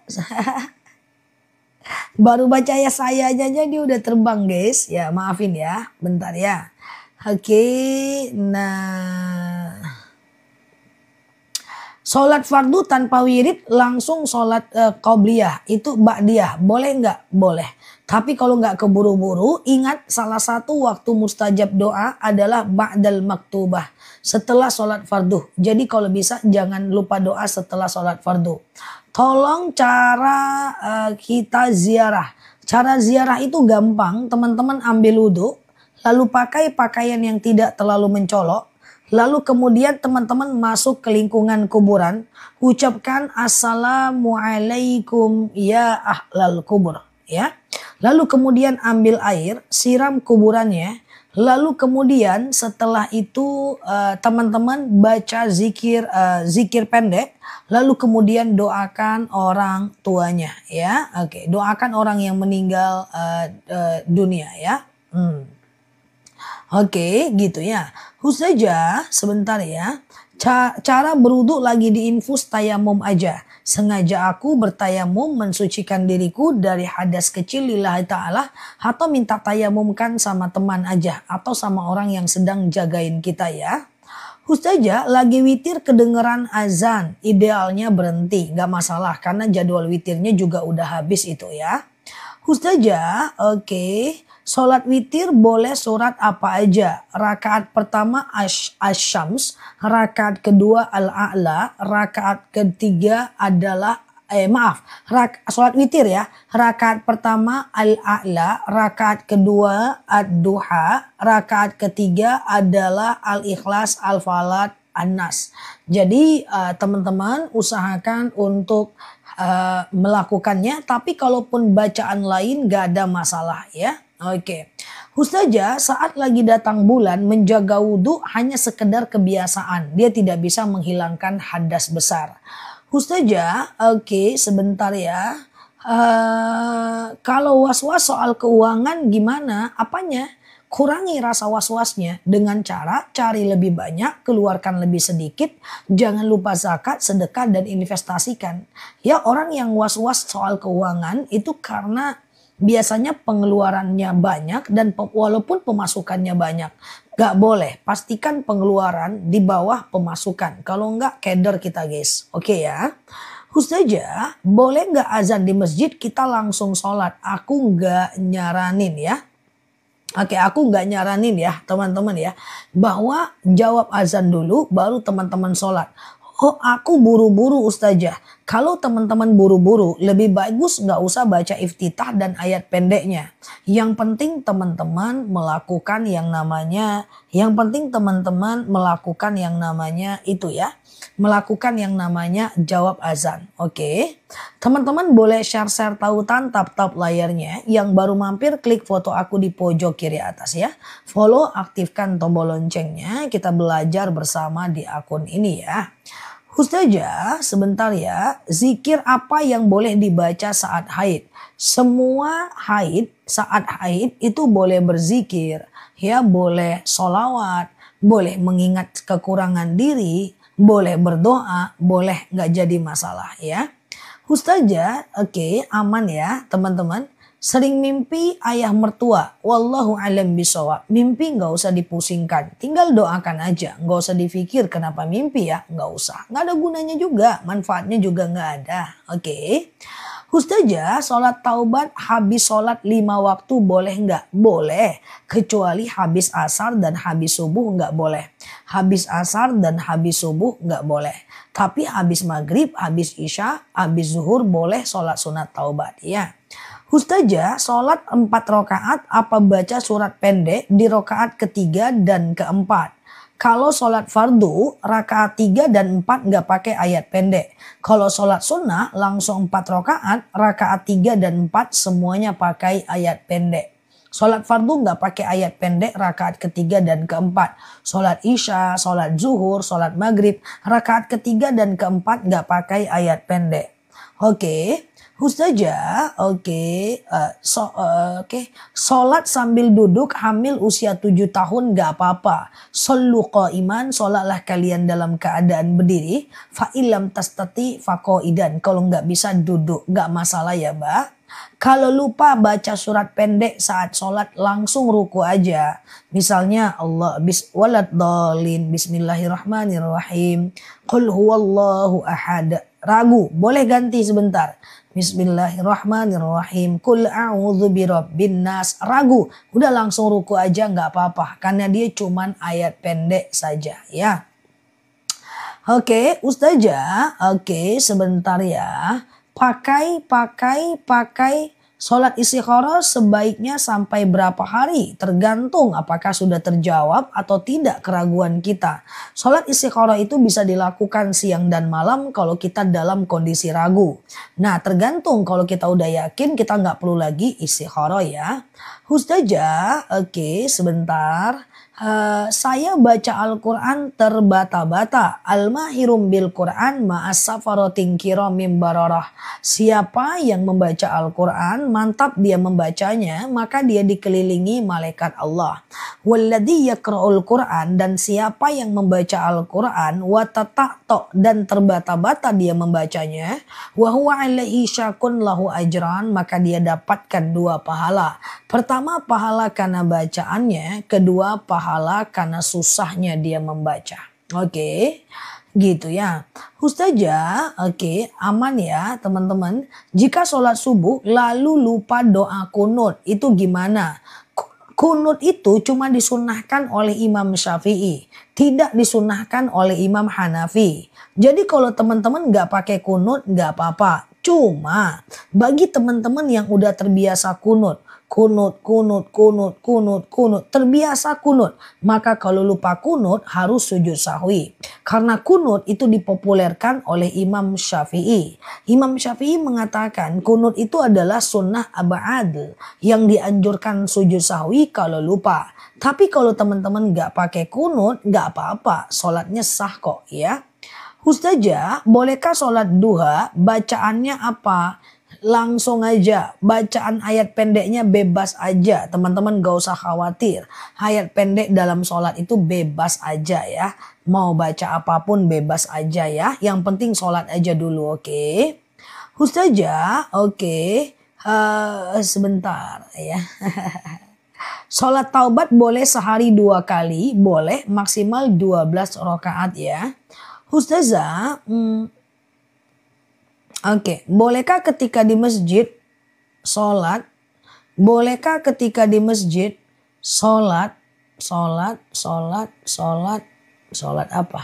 baru baca ya saya aja dia udah terbang guys. Ya maafin ya. Bentar ya. Oke. Nah. Sholat fardu tanpa wirid langsung sholat qobliyah. Itu ba'diyah. Boleh nggak? Boleh. Tapi kalau nggak keburu-buru, ingat salah satu waktu mustajab doa adalah ba'dal maktubah. Setelah sholat fardu. Jadi kalau bisa jangan lupa doa setelah sholat fardu. Tolong cara kita ziarah. Cara ziarah itu gampang. Teman-teman ambil wudhu. Lalu pakai pakaian yang tidak terlalu mencolok. Lalu kemudian teman-teman masuk ke lingkungan kuburan. Ucapkan assalamualaikum ya ahlal kubur. Ya. Lalu kemudian ambil air. Siram kuburannya. Lalu kemudian setelah itu teman-teman baca zikir pendek. Lalu kemudian doakan orang tuanya ya. Oke, doakan orang yang meninggal dunia ya. Oke, gitu ya. Ustazah, sebentar ya. Cara berwudu lagi diinfus tayamum aja. Sengaja aku bertayamum mensucikan diriku dari hadas kecil lillahi ta'ala. Atau minta tayamumkan sama teman aja. Atau sama orang yang sedang jagain kita ya. Ustazah lagi witir kedengeran azan. Idealnya berhenti. Gak masalah karena jadwal witirnya juga udah habis itu ya. Ustazah, oke. Sholat witir boleh surat apa aja. Rakaat pertama Asy-Syams, rakaat kedua Al-A'la, rakaat ketiga adalah sholat witir ya. Rakaat pertama Al-A'la, rakaat kedua Ad-Duha, rakaat ketiga adalah Al-Ikhlas, Al-Falaq, An-Nas. Jadi teman-teman usahakan untuk melakukannya, tapi kalaupun bacaan lain gak ada masalah ya. Oke. Ustazah, saat lagi datang bulan menjaga wudhu hanya sekedar kebiasaan. Dia tidak bisa menghilangkan hadas besar. Ustazah, oke, sebentar ya. Kalau was-was soal keuangan gimana? Apanya? Kurangi rasa was-wasnya dengan cara cari lebih banyak, keluarkan lebih sedikit, jangan lupa zakat, sedekah, dan investasikan. Ya, orang yang was-was soal keuangan itu karena biasanya pengeluarannya banyak dan walaupun pemasukannya banyak. Gak boleh, pastikan pengeluaran di bawah pemasukan. Kalau enggak, keder kita guys. Oke ya. Ustazah, boleh gak azan di masjid kita langsung sholat? Aku gak nyaranin ya. Oke, aku nggak nyaranin ya teman-teman ya, bahwa jawab azan dulu baru teman-teman sholat. Oh, aku buru-buru Ustazah. Kalau teman-teman buru-buru lebih bagus nggak usah baca iftitah dan ayat pendeknya. Yang penting teman-teman melakukan yang namanya itu ya. Melakukan yang namanya jawab azan. Oke. Teman-teman boleh share-share tautan tap-tap layarnya. Yang baru mampir klik foto aku di pojok kiri atas ya. Follow, aktifkan tombol loncengnya. Kita belajar bersama di akun ini ya. Ustazah, sebentar ya. Zikir apa yang boleh dibaca saat haid? Semua saat haid itu boleh berzikir. Ya, boleh sholawat, boleh mengingat kekurangan diri, boleh berdoa, boleh nggak jadi masalah ya. Ustazah, oke, aman ya teman-teman. Sering mimpi ayah mertua, wallahu alam bisawab. Mimpi nggak usah dipusingkan, tinggal doakan aja. Nggak usah dipikir kenapa mimpi ya, nggak usah. Nggak ada gunanya juga, manfaatnya juga nggak ada. Oke. Ustazah, sholat taubat habis sholat 5 waktu boleh nggak? Boleh, kecuali habis asar dan habis subuh nggak boleh. Habis asar dan habis subuh nggak boleh. Tapi habis maghrib, habis isya, habis zuhur boleh sholat sunat taubat ya. Ustazah, sholat 4 rakaat apa baca surat pendek di rakaat ketiga dan keempat? Kalau sholat fardu, rakaat 3 dan 4 nggak pakai ayat pendek. Kalau sholat sunnah, langsung 4 rakaat, rakaat 3 dan 4 semuanya pakai ayat pendek. Sholat fardu nggak pakai ayat pendek, rakaat ketiga dan keempat. Sholat isya, sholat zuhur, sholat maghrib, rakaat ketiga dan keempat nggak pakai ayat pendek. Oke. Ustazah, oke. Sholat sambil duduk hamil usia 7 tahun gak apa-apa. Shollu qa'iman, sholatlah kalian dalam keadaan berdiri. Fa'ilam tastati faqa'idan. Kalau gak bisa duduk, gak masalah ya mbak. Kalau lupa baca surat pendek saat sholat langsung ruku aja. Misalnya Allah waladdallin, bismillahirrahmanirrahim. Qul huwallahu ahad. Ragu, boleh ganti sebentar. Bismillahirrahmanirrahim. Qul a'udzu birabbin nas. Ragu, udah langsung ruku aja nggak apa-apa karena dia cuman ayat pendek saja ya. Oke, Ustazah. Oke, sebentar ya. Pakai sholat istikharah sebaiknya sampai berapa hari? Tergantung apakah sudah terjawab atau tidak keraguan kita. Sholat istikharah itu bisa dilakukan siang dan malam kalau kita dalam kondisi ragu. Nah, tergantung kalau kita udah yakin kita nggak perlu lagi istikharah ya. Ustazah, oke, sebentar. Saya baca Al-Quran terbata-bata. Al-mahirum bil Quran ma'as safarotin kiramim bararah. Siapa yang membaca Al-Quran, mantap dia membacanya, maka dia dikelilingi malaikat Allah. Walladhi yakra'ul Quran, dan siapa yang membaca Al-Quran, watata'to, dan terbata-bata dia membacanya, wahuwa alaihi syakun lahu ajran, maka dia dapatkan 2 pahala. Pertama pahala karena bacaannya, kedua pahala karena susahnya dia membaca. Oke, gitu ya. Ustazah, oke, aman ya teman-teman. Jika sholat subuh lalu lupa doa kunut, itu gimana? Kunut itu cuma disunahkan oleh Imam Syafi'i, tidak disunahkan oleh Imam Hanafi. Jadi kalau teman-teman nggak pakai kunut nggak apa-apa. Cuma bagi teman-teman yang udah terbiasa kunut, terbiasa kunut, maka kalau lupa kunut harus sujud sahwi. Karena kunut itu dipopulerkan oleh Imam Syafi'i. Imam Syafi'i mengatakan kunut itu adalah sunnah abad yang dianjurkan sujud sahwi kalau lupa. Tapi kalau teman-teman nggak pakai kunut nggak apa-apa, sholatnya sah kok ya. Ustazah, bolehkah sholat duha bacaannya apa? Langsung aja, bacaan ayat pendeknya bebas aja. Teman-teman gak usah khawatir. Ayat pendek dalam sholat itu bebas aja ya. Mau baca apapun bebas aja ya. Yang penting sholat aja dulu, oke? Ustazah, oke. Sebentar ya. Sholat taubat boleh sehari 2 kali, boleh maksimal 12 rakaat ya. Ustazah, oke, bolehkah ketika di masjid sholat? Bolehkah ketika di masjid sholat apa?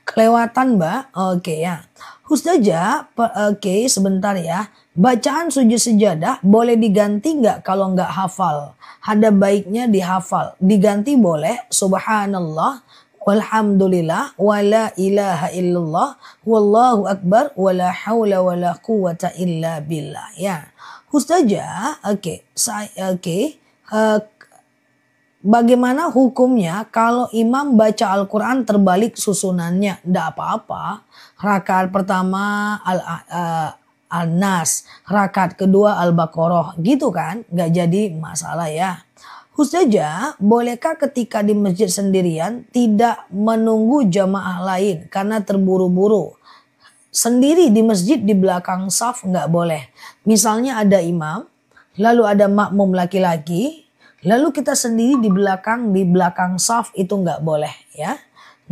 Kelewatan mbak? Oke ya. Ustazah, oke sebentar ya. Bacaan sujud sejadah boleh diganti nggak kalau nggak hafal? Ada baiknya dihafal. Diganti boleh. Subhanallah. Walhamdulillah wala ilaha illallah wallahu akbar wala haula wala quwata illa billah ya. Ustazah, oke. Bagaimana hukumnya kalau imam baca Al-Quran terbalik susunannya? Tidak apa-apa. Rakaat pertama Al-Nas, rakaat kedua Al-Baqarah gitu kan? Gak jadi masalah ya. Ustazah, bolehkah ketika di masjid sendirian tidak menunggu jamaah lain karena terburu-buru? Sendiri di masjid di belakang saf nggak boleh. Misalnya ada imam, lalu ada makmum laki-laki, lalu kita sendiri di belakang saf itu nggak boleh ya.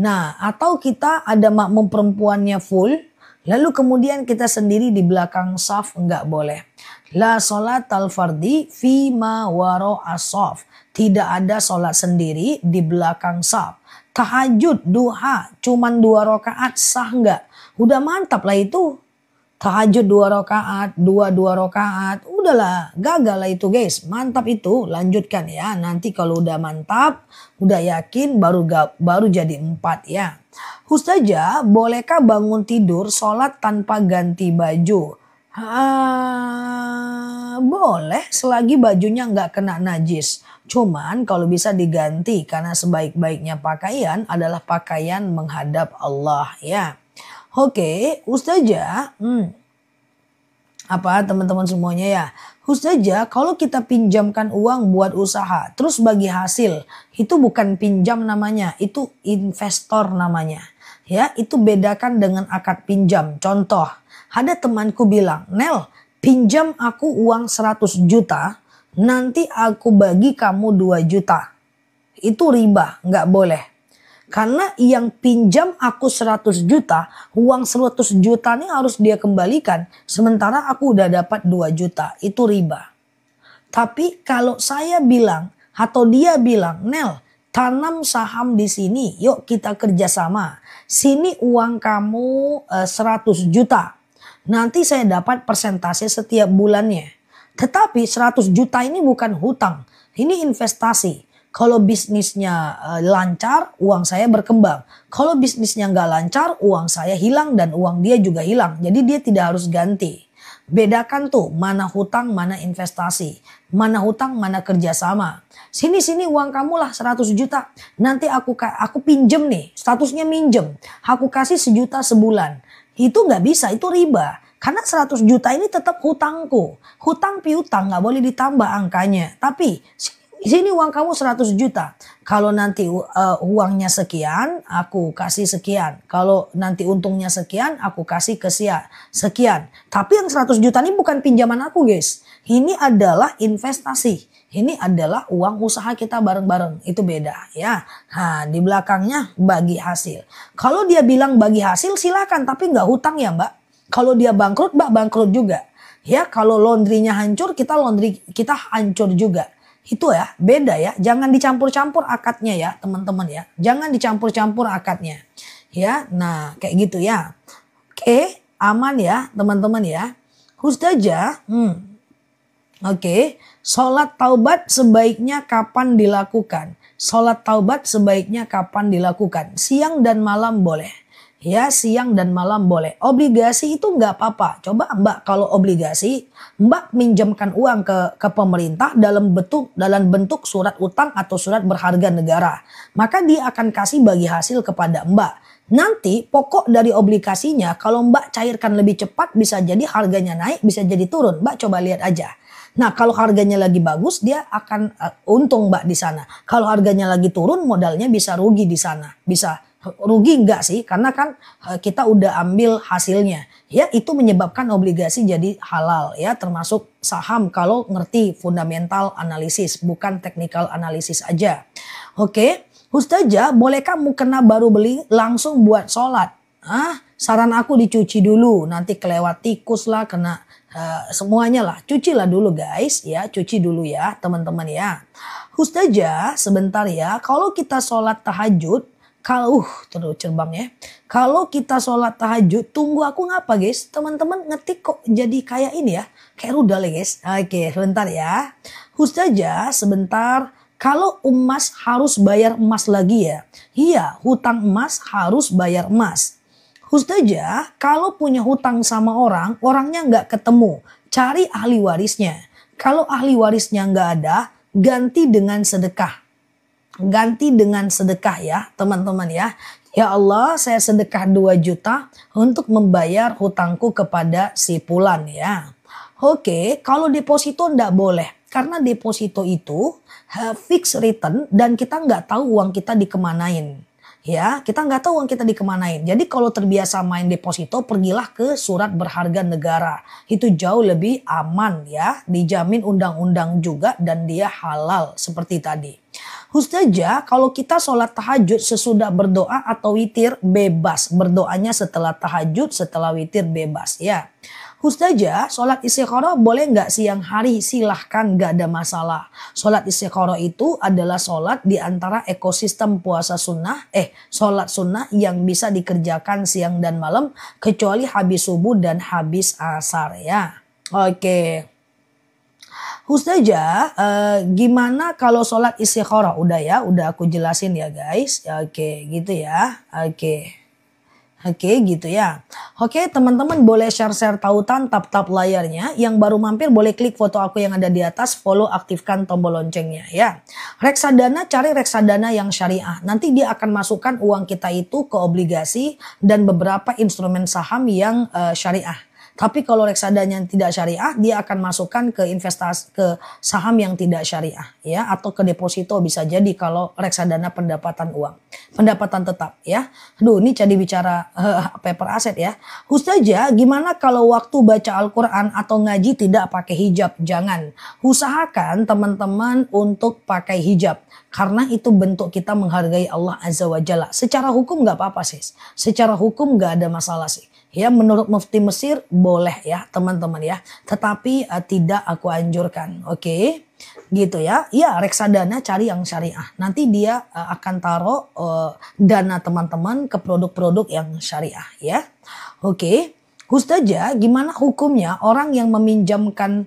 Nah, atau kita ada makmum perempuannya full, lalu kemudian kita sendiri di belakang saf nggak boleh. La sholat al-fardi fima waro as-saf. Tidak ada sholat sendiri di belakang saf. Tahajud, duha, cuman 2 rakaat sah nggak? Udah mantap lah itu. Tahajud 2 rakaat, 2 rakaat. Udahlah, gagal lah itu guys. Mantap itu, lanjutkan ya. Nanti kalau udah mantap, udah yakin baru jadi 4 ya. Ustazah, bolehkah bangun tidur sholat tanpa ganti baju? Boleh selagi bajunya nggak kena najis. Cuman kalau bisa diganti karena sebaik-baiknya pakaian adalah pakaian menghadap Allah ya. Oke, Ustazah, apa teman-teman semuanya ya. Ustazah, kalau kita pinjamkan uang buat usaha terus bagi hasil, itu bukan pinjam namanya, itu investor namanya. Ya, itu bedakan dengan akad pinjam. Contoh, ada temanku bilang, Nel, pinjam aku uang 100 juta, nanti aku bagi kamu 2 juta. Itu riba, nggak boleh. Karena yang pinjam aku 100 juta, uang 100 juta ini harus dia kembalikan. Sementara aku udah dapat 2 juta, itu riba. Tapi kalau saya bilang, atau dia bilang, Nel, tanam saham di sini, yuk kita kerjasama. Sini uang kamu 100 juta. Nanti saya dapat persentase setiap bulannya. Tetapi 100 juta ini bukan hutang. Ini investasi. Kalau bisnisnya lancar, uang saya berkembang. Kalau bisnisnya nggak lancar, uang saya hilang dan uang dia juga hilang. Jadi dia tidak harus ganti. Bedakan tuh mana hutang, mana investasi. Mana hutang, mana kerjasama. Sini uang kamu lah 100 juta. Nanti aku pinjem nih, statusnya minjem. Aku kasih 1 juta sebulan. Itu nggak bisa, itu riba. Karena 100 juta ini tetap hutangku. Hutang piutang nggak boleh ditambah angkanya. Tapi sini uang kamu 100 juta. Kalau nanti uangnya sekian, aku kasih sekian. Kalau nanti untungnya sekian, aku kasih sekian. Tapi yang 100 juta ini bukan pinjaman aku guys. Ini adalah investasi. Ini adalah uang usaha kita bareng-bareng. Itu beda ya. Nah, di belakangnya bagi hasil. Kalau dia bilang bagi hasil silakan. Tapi nggak hutang ya mbak. Kalau dia bangkrut, mbak bangkrut juga. Ya, kalau laundrynya hancur, kita hancur juga. Itu ya, beda ya. Jangan dicampur-campur akadnya ya, teman-teman ya. Jangan dicampur-campur akadnya. Ya, nah kayak gitu ya. Oke, aman ya, teman-teman ya. Ustazah, oke, sholat taubat sebaiknya kapan dilakukan? Sholat taubat sebaiknya kapan dilakukan? Siang dan malam boleh. Ya, siang dan malam boleh. Obligasi itu nggak apa-apa. Coba Mbak kalau obligasi, Mbak minjamkan uang ke pemerintah dalam bentuk surat utang atau surat berharga negara. Maka dia akan kasih bagi hasil kepada Mbak. Nanti pokok dari obligasinya kalau Mbak cairkan lebih cepat bisa jadi harganya naik, bisa jadi turun. Mbak coba lihat aja. Nah, kalau harganya lagi bagus, dia akan untung Mbak di sana. Kalau harganya lagi turun, modalnya bisa rugi di sana. Bisa rugi enggak sih? Karena kan kita udah ambil hasilnya. Ya, itu menyebabkan obligasi jadi halal ya, termasuk saham kalau ngerti fundamental analisis, bukan technical analisis aja. Oke, Ustazah, bolehkah mukena baru beli langsung buat sholat? Saran aku dicuci dulu, nanti kelewat tikus lah, kena semuanya lah. Cucilah dulu guys ya, cuci dulu ya teman-teman ya. Ustazah, sebentar ya, kalau kita sholat tahajud, kalau terus cerbang ya. Kalau kita sholat tahajud, tunggu aku ngapa guys? Teman-teman ngetik kok jadi kayak ini ya, kayak rudal ya guys. Oke, sebentar ya. Ustazah, sebentar. Kalau emas harus bayar emas lagi ya? Iya, hutang emas harus bayar emas. Ustazah, kalau punya hutang sama orang, orangnya nggak ketemu, cari ahli warisnya. Kalau ahli warisnya nggak ada, ganti dengan sedekah. Ganti dengan sedekah ya teman-teman ya. Ya Allah, saya sedekah 2 juta untuk membayar hutangku kepada si Fulan ya. Oke, kalau deposito enggak boleh. Karena deposito itu fixed return dan kita nggak tahu uang kita dikemanain. Ya, kita nggak tahu uang kita dikemanain. Jadi kalau terbiasa main deposito, pergilah ke surat berharga negara. Itu jauh lebih aman ya. Dijamin undang-undang juga dan dia halal seperti tadi. Ustazah, kalau kita sholat tahajud sesudah berdoa atau witir bebas. Berdoanya setelah tahajud, setelah witir bebas ya. Ustazah, sholat istikharah boleh nggak siang hari? Silahkan, nggak ada masalah. Sholat istikharah itu adalah sholat di antara ekosistem puasa sunnah, sholat sunnah yang bisa dikerjakan siang dan malam, kecuali habis subuh dan habis asar ya. Oke. Ustazah, gimana kalau sholat istikharah? Udah ya, udah aku jelasin ya guys. Oke, gitu ya. Oke, gitu ya. Oke, teman-teman boleh share-share tautan, tap-tap layarnya. Yang baru mampir boleh klik foto aku yang ada di atas, follow, aktifkan tombol loncengnya ya. Reksadana, cari reksadana yang syariah. Nanti dia akan masukkan uang kita itu ke obligasi dan beberapa instrumen saham yang syariah. Tapi kalau reksadana yang tidak syariah, dia akan masukkan ke investasi, ke saham yang tidak syariah ya, atau ke deposito bisa jadi kalau reksadana pendapatan uang, pendapatan tetap ya. Aduh, ini jadi bicara paper aset ya. Ustazah, gimana kalau waktu baca Al-Quran atau ngaji tidak pakai hijab? Jangan. Usahakan teman-teman untuk pakai hijab. Karena itu bentuk kita menghargai Allah Azza wa Jalla. Secara hukum nggak apa-apa sis. Secara hukum nggak ada masalah sih. Ya, menurut Mufti Mesir boleh ya teman-teman ya. Tetapi tidak aku anjurkan. Oke. Gitu ya. Ya, reksadana cari yang syariah. Nanti dia akan taruh dana teman-teman ke produk-produk yang syariah ya. Oke. Ustazah, gimana hukumnya orang yang meminjamkan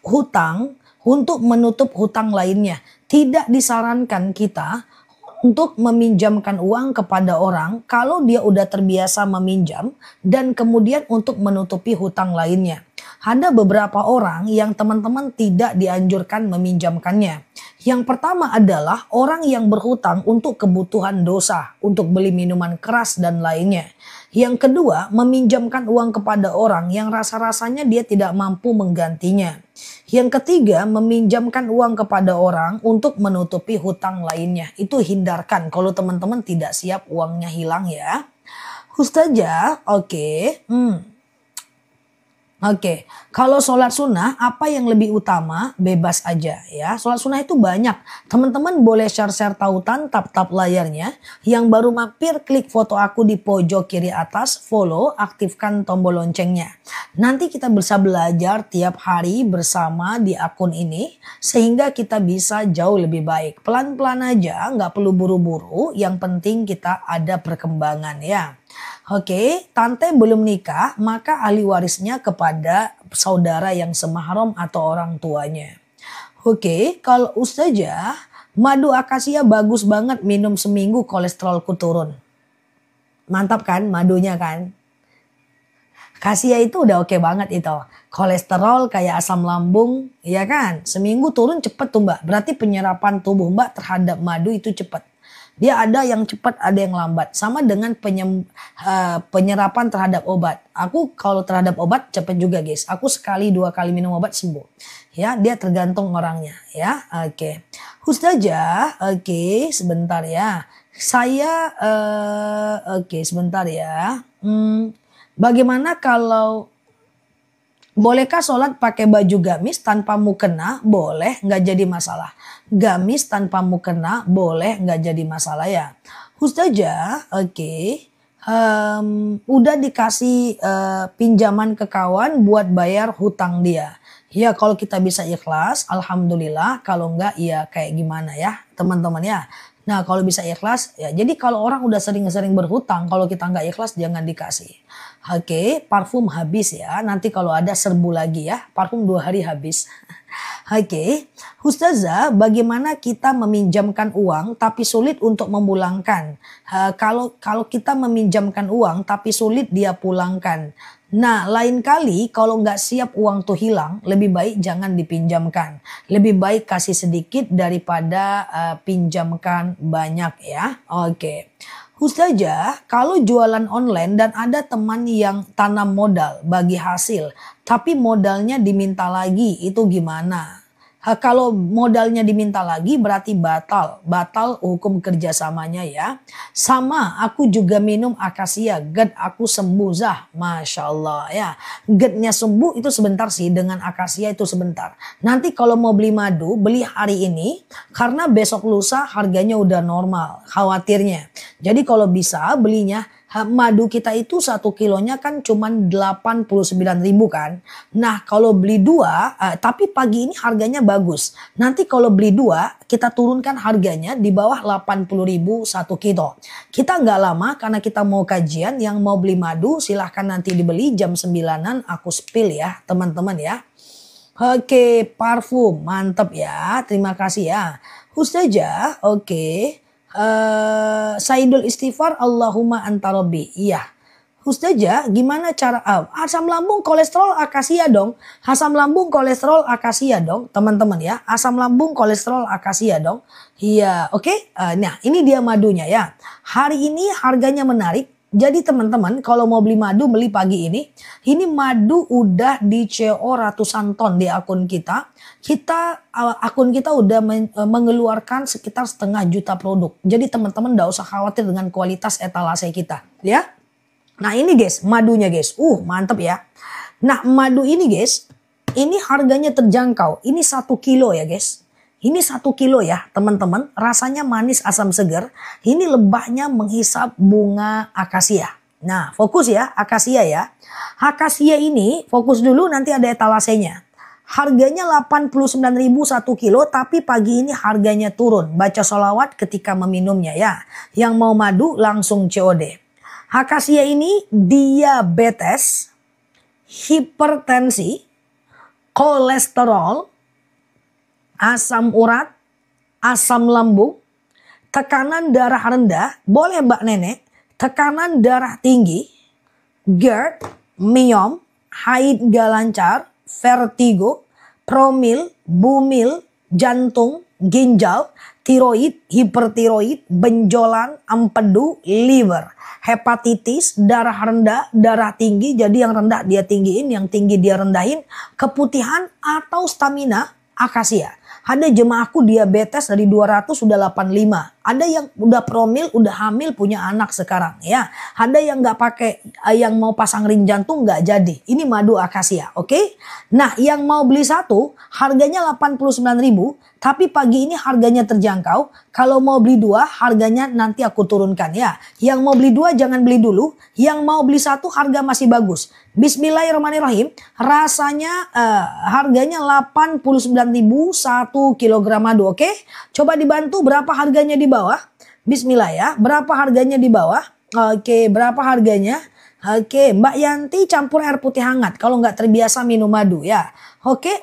hutang untuk menutup hutang lainnya? Tidak disarankan kita untuk meminjamkan uang kepada orang kalau dia udah terbiasa meminjam dan kemudian untuk menutupi hutang lainnya. Ada beberapa orang yang teman-teman tidak dianjurkan meminjamkannya. Yang pertama adalah orang yang berhutang untuk kebutuhan dosa, untuk beli minuman keras dan lainnya. Yang kedua, meminjamkan uang kepada orang yang rasa-rasanya dia tidak mampu menggantinya. Yang ketiga, meminjamkan uang kepada orang untuk menutupi hutang lainnya. Itu hindarkan kalau teman-teman tidak siap uangnya hilang ya. Ustazah, oke. Oke, kalau sholat sunnah apa yang lebih utama? Bebas aja ya. Sholat sunnah itu banyak. Teman-teman boleh share-share tautan, tap-tap layarnya. Yang baru mampir klik foto aku di pojok kiri atas, follow, aktifkan tombol loncengnya. Nanti kita bisa belajar tiap hari bersama di akun ini sehingga kita bisa jauh lebih baik. Pelan-pelan aja, nggak perlu buru-buru. Yang penting kita ada perkembangan ya. Oke, tante belum nikah, maka ahli warisnya kepada saudara yang semahram atau orang tuanya. Oke, kalau ustazah, madu akasia bagus banget minum seminggu kolesterolku turun. Mantap kan madunya kan? Kasia itu udah oke banget itu. Kolesterol kayak asam lambung, ya kan? Seminggu turun cepet tuh mbak. Berarti penyerapan tubuh mbak terhadap madu itu cepet. Dia ada yang cepat, ada yang lambat. Sama dengan penyerapan terhadap obat. Aku kalau terhadap obat cepat juga guys. Aku sekali 2 kali minum obat sembuh. Ya, dia tergantung orangnya. Ya, oke. Ustazah, oke, sebentar ya. Saya, oke, sebentar ya. Bagaimana kalau bolehkah sholat pakai baju gamis tanpa mukena? Boleh, nggak jadi masalah. Gamis tanpa mukena boleh, nggak jadi masalah ya. Ustazah, oke. Udah dikasih pinjaman ke kawan buat bayar hutang dia. Ya kalau kita bisa ikhlas, alhamdulillah. Kalau nggak, ya kayak gimana ya teman-teman ya. Nah kalau bisa ikhlas, ya jadi kalau orang udah sering-sering berhutang, kalau kita nggak ikhlas jangan dikasih. Oke, parfum habis ya. Nanti kalau ada serbu lagi ya. Parfum 2 hari habis. Oke, Ustazah, bagaimana kita meminjamkan uang tapi sulit untuk memulangkan? Kalau kita meminjamkan uang tapi sulit dia pulangkan. Nah, lain kali kalau nggak siap uang tuh hilang, lebih baik jangan dipinjamkan. Lebih baik kasih sedikit daripada pinjamkan banyak ya. Oke. Ustazah, kalau jualan online dan ada teman yang tanam modal bagi hasil, tapi modalnya diminta lagi, itu gimana? Kalau modalnya diminta lagi berarti batal hukum kerjasamanya ya. Sama, aku juga minum akasia, GERD aku sembuh Zah, Masya Allah ya. GERD-nya sembuh itu sebentar sih, dengan akasia itu sebentar. Nanti kalau mau beli madu, beli hari ini, karena besok lusa harganya udah normal, khawatirnya. Jadi kalau bisa belinya, madu kita itu 1 kilonya kan cuma 89.000 kan. Nah kalau beli 2, tapi pagi ini harganya bagus. Nanti kalau beli 2, kita turunkan harganya di bawah 80.000 1 kilo. Kita nggak lama karena kita mau kajian, yang mau beli madu silahkan nanti dibeli jam 9-an aku spill ya teman-teman ya. Oke, parfum mantep ya, terima kasih ya. Ustazah, oke. Saidul istighfar Allahumma anta rabbi. Iya. Ustazah, gimana cara asam lambung kolesterol akasia dong. Asam lambung kolesterol akasia dong, teman-teman ya. Asam lambung kolesterol akasia dong. Iya, oke. Nah, ini dia madunya ya. Hari ini harganya menarik. Jadi teman-teman kalau mau beli madu beli pagi ini. Ini madu udah di CO ratusan ton di akun kita. Akun kita udah mengeluarkan sekitar 500.000 produk. Jadi teman-teman gak usah khawatir dengan kualitas etalase kita ya. Nah ini guys madunya guys. Mantep ya. Nah madu ini guys. Ini harganya terjangkau. Ini 1 kilo ya guys. Ini 1 kilo ya teman-teman. Rasanya manis asam segar. Ini lebahnya menghisap bunga akasia. Nah fokus ya akasia ya. Akasia ini fokus dulu nanti ada etalasenya. Harganya 89.000 1 kilo tapi pagi ini harganya turun. Baca sholawat ketika meminumnya ya. Yang mau madu langsung COD. Akasia ini diabetes, hipertensi, kolesterol, asam urat, asam lambung, tekanan darah rendah, boleh mbak nenek, tekanan darah tinggi, GERD, myom, haid gak lancar, vertigo, promil, bumil, jantung, ginjal, tiroid, hipertiroid, benjolan, empedu, liver, hepatitis, darah rendah, darah tinggi, jadi yang rendah dia tinggiin, yang tinggi dia rendahin, keputihan atau stamina, akasia. Ada jemaahku diabetes dari 200 sudah 85. Ada yang udah promil, udah hamil, punya anak sekarang ya. Ada yang nggak pakai, yang mau pasang ring jantung nggak jadi. Ini madu akasia, oke? Nah, yang mau beli satu harganya 89.000, tapi pagi ini harganya terjangkau. Kalau mau beli dua harganya nanti aku turunkan ya. Yang mau beli dua jangan beli dulu. Yang mau beli satu harga masih bagus. Bismillahirrahmanirrahim. Rasanya harganya 89.000 1 kilogram madu, oke? Coba dibantu berapa harganya di bawah. Bismillah ya. Berapa harganya di bawah? Oke, berapa harganya? Oke, Mbak Yanti campur air putih hangat kalau nggak terbiasa minum madu ya. Oke,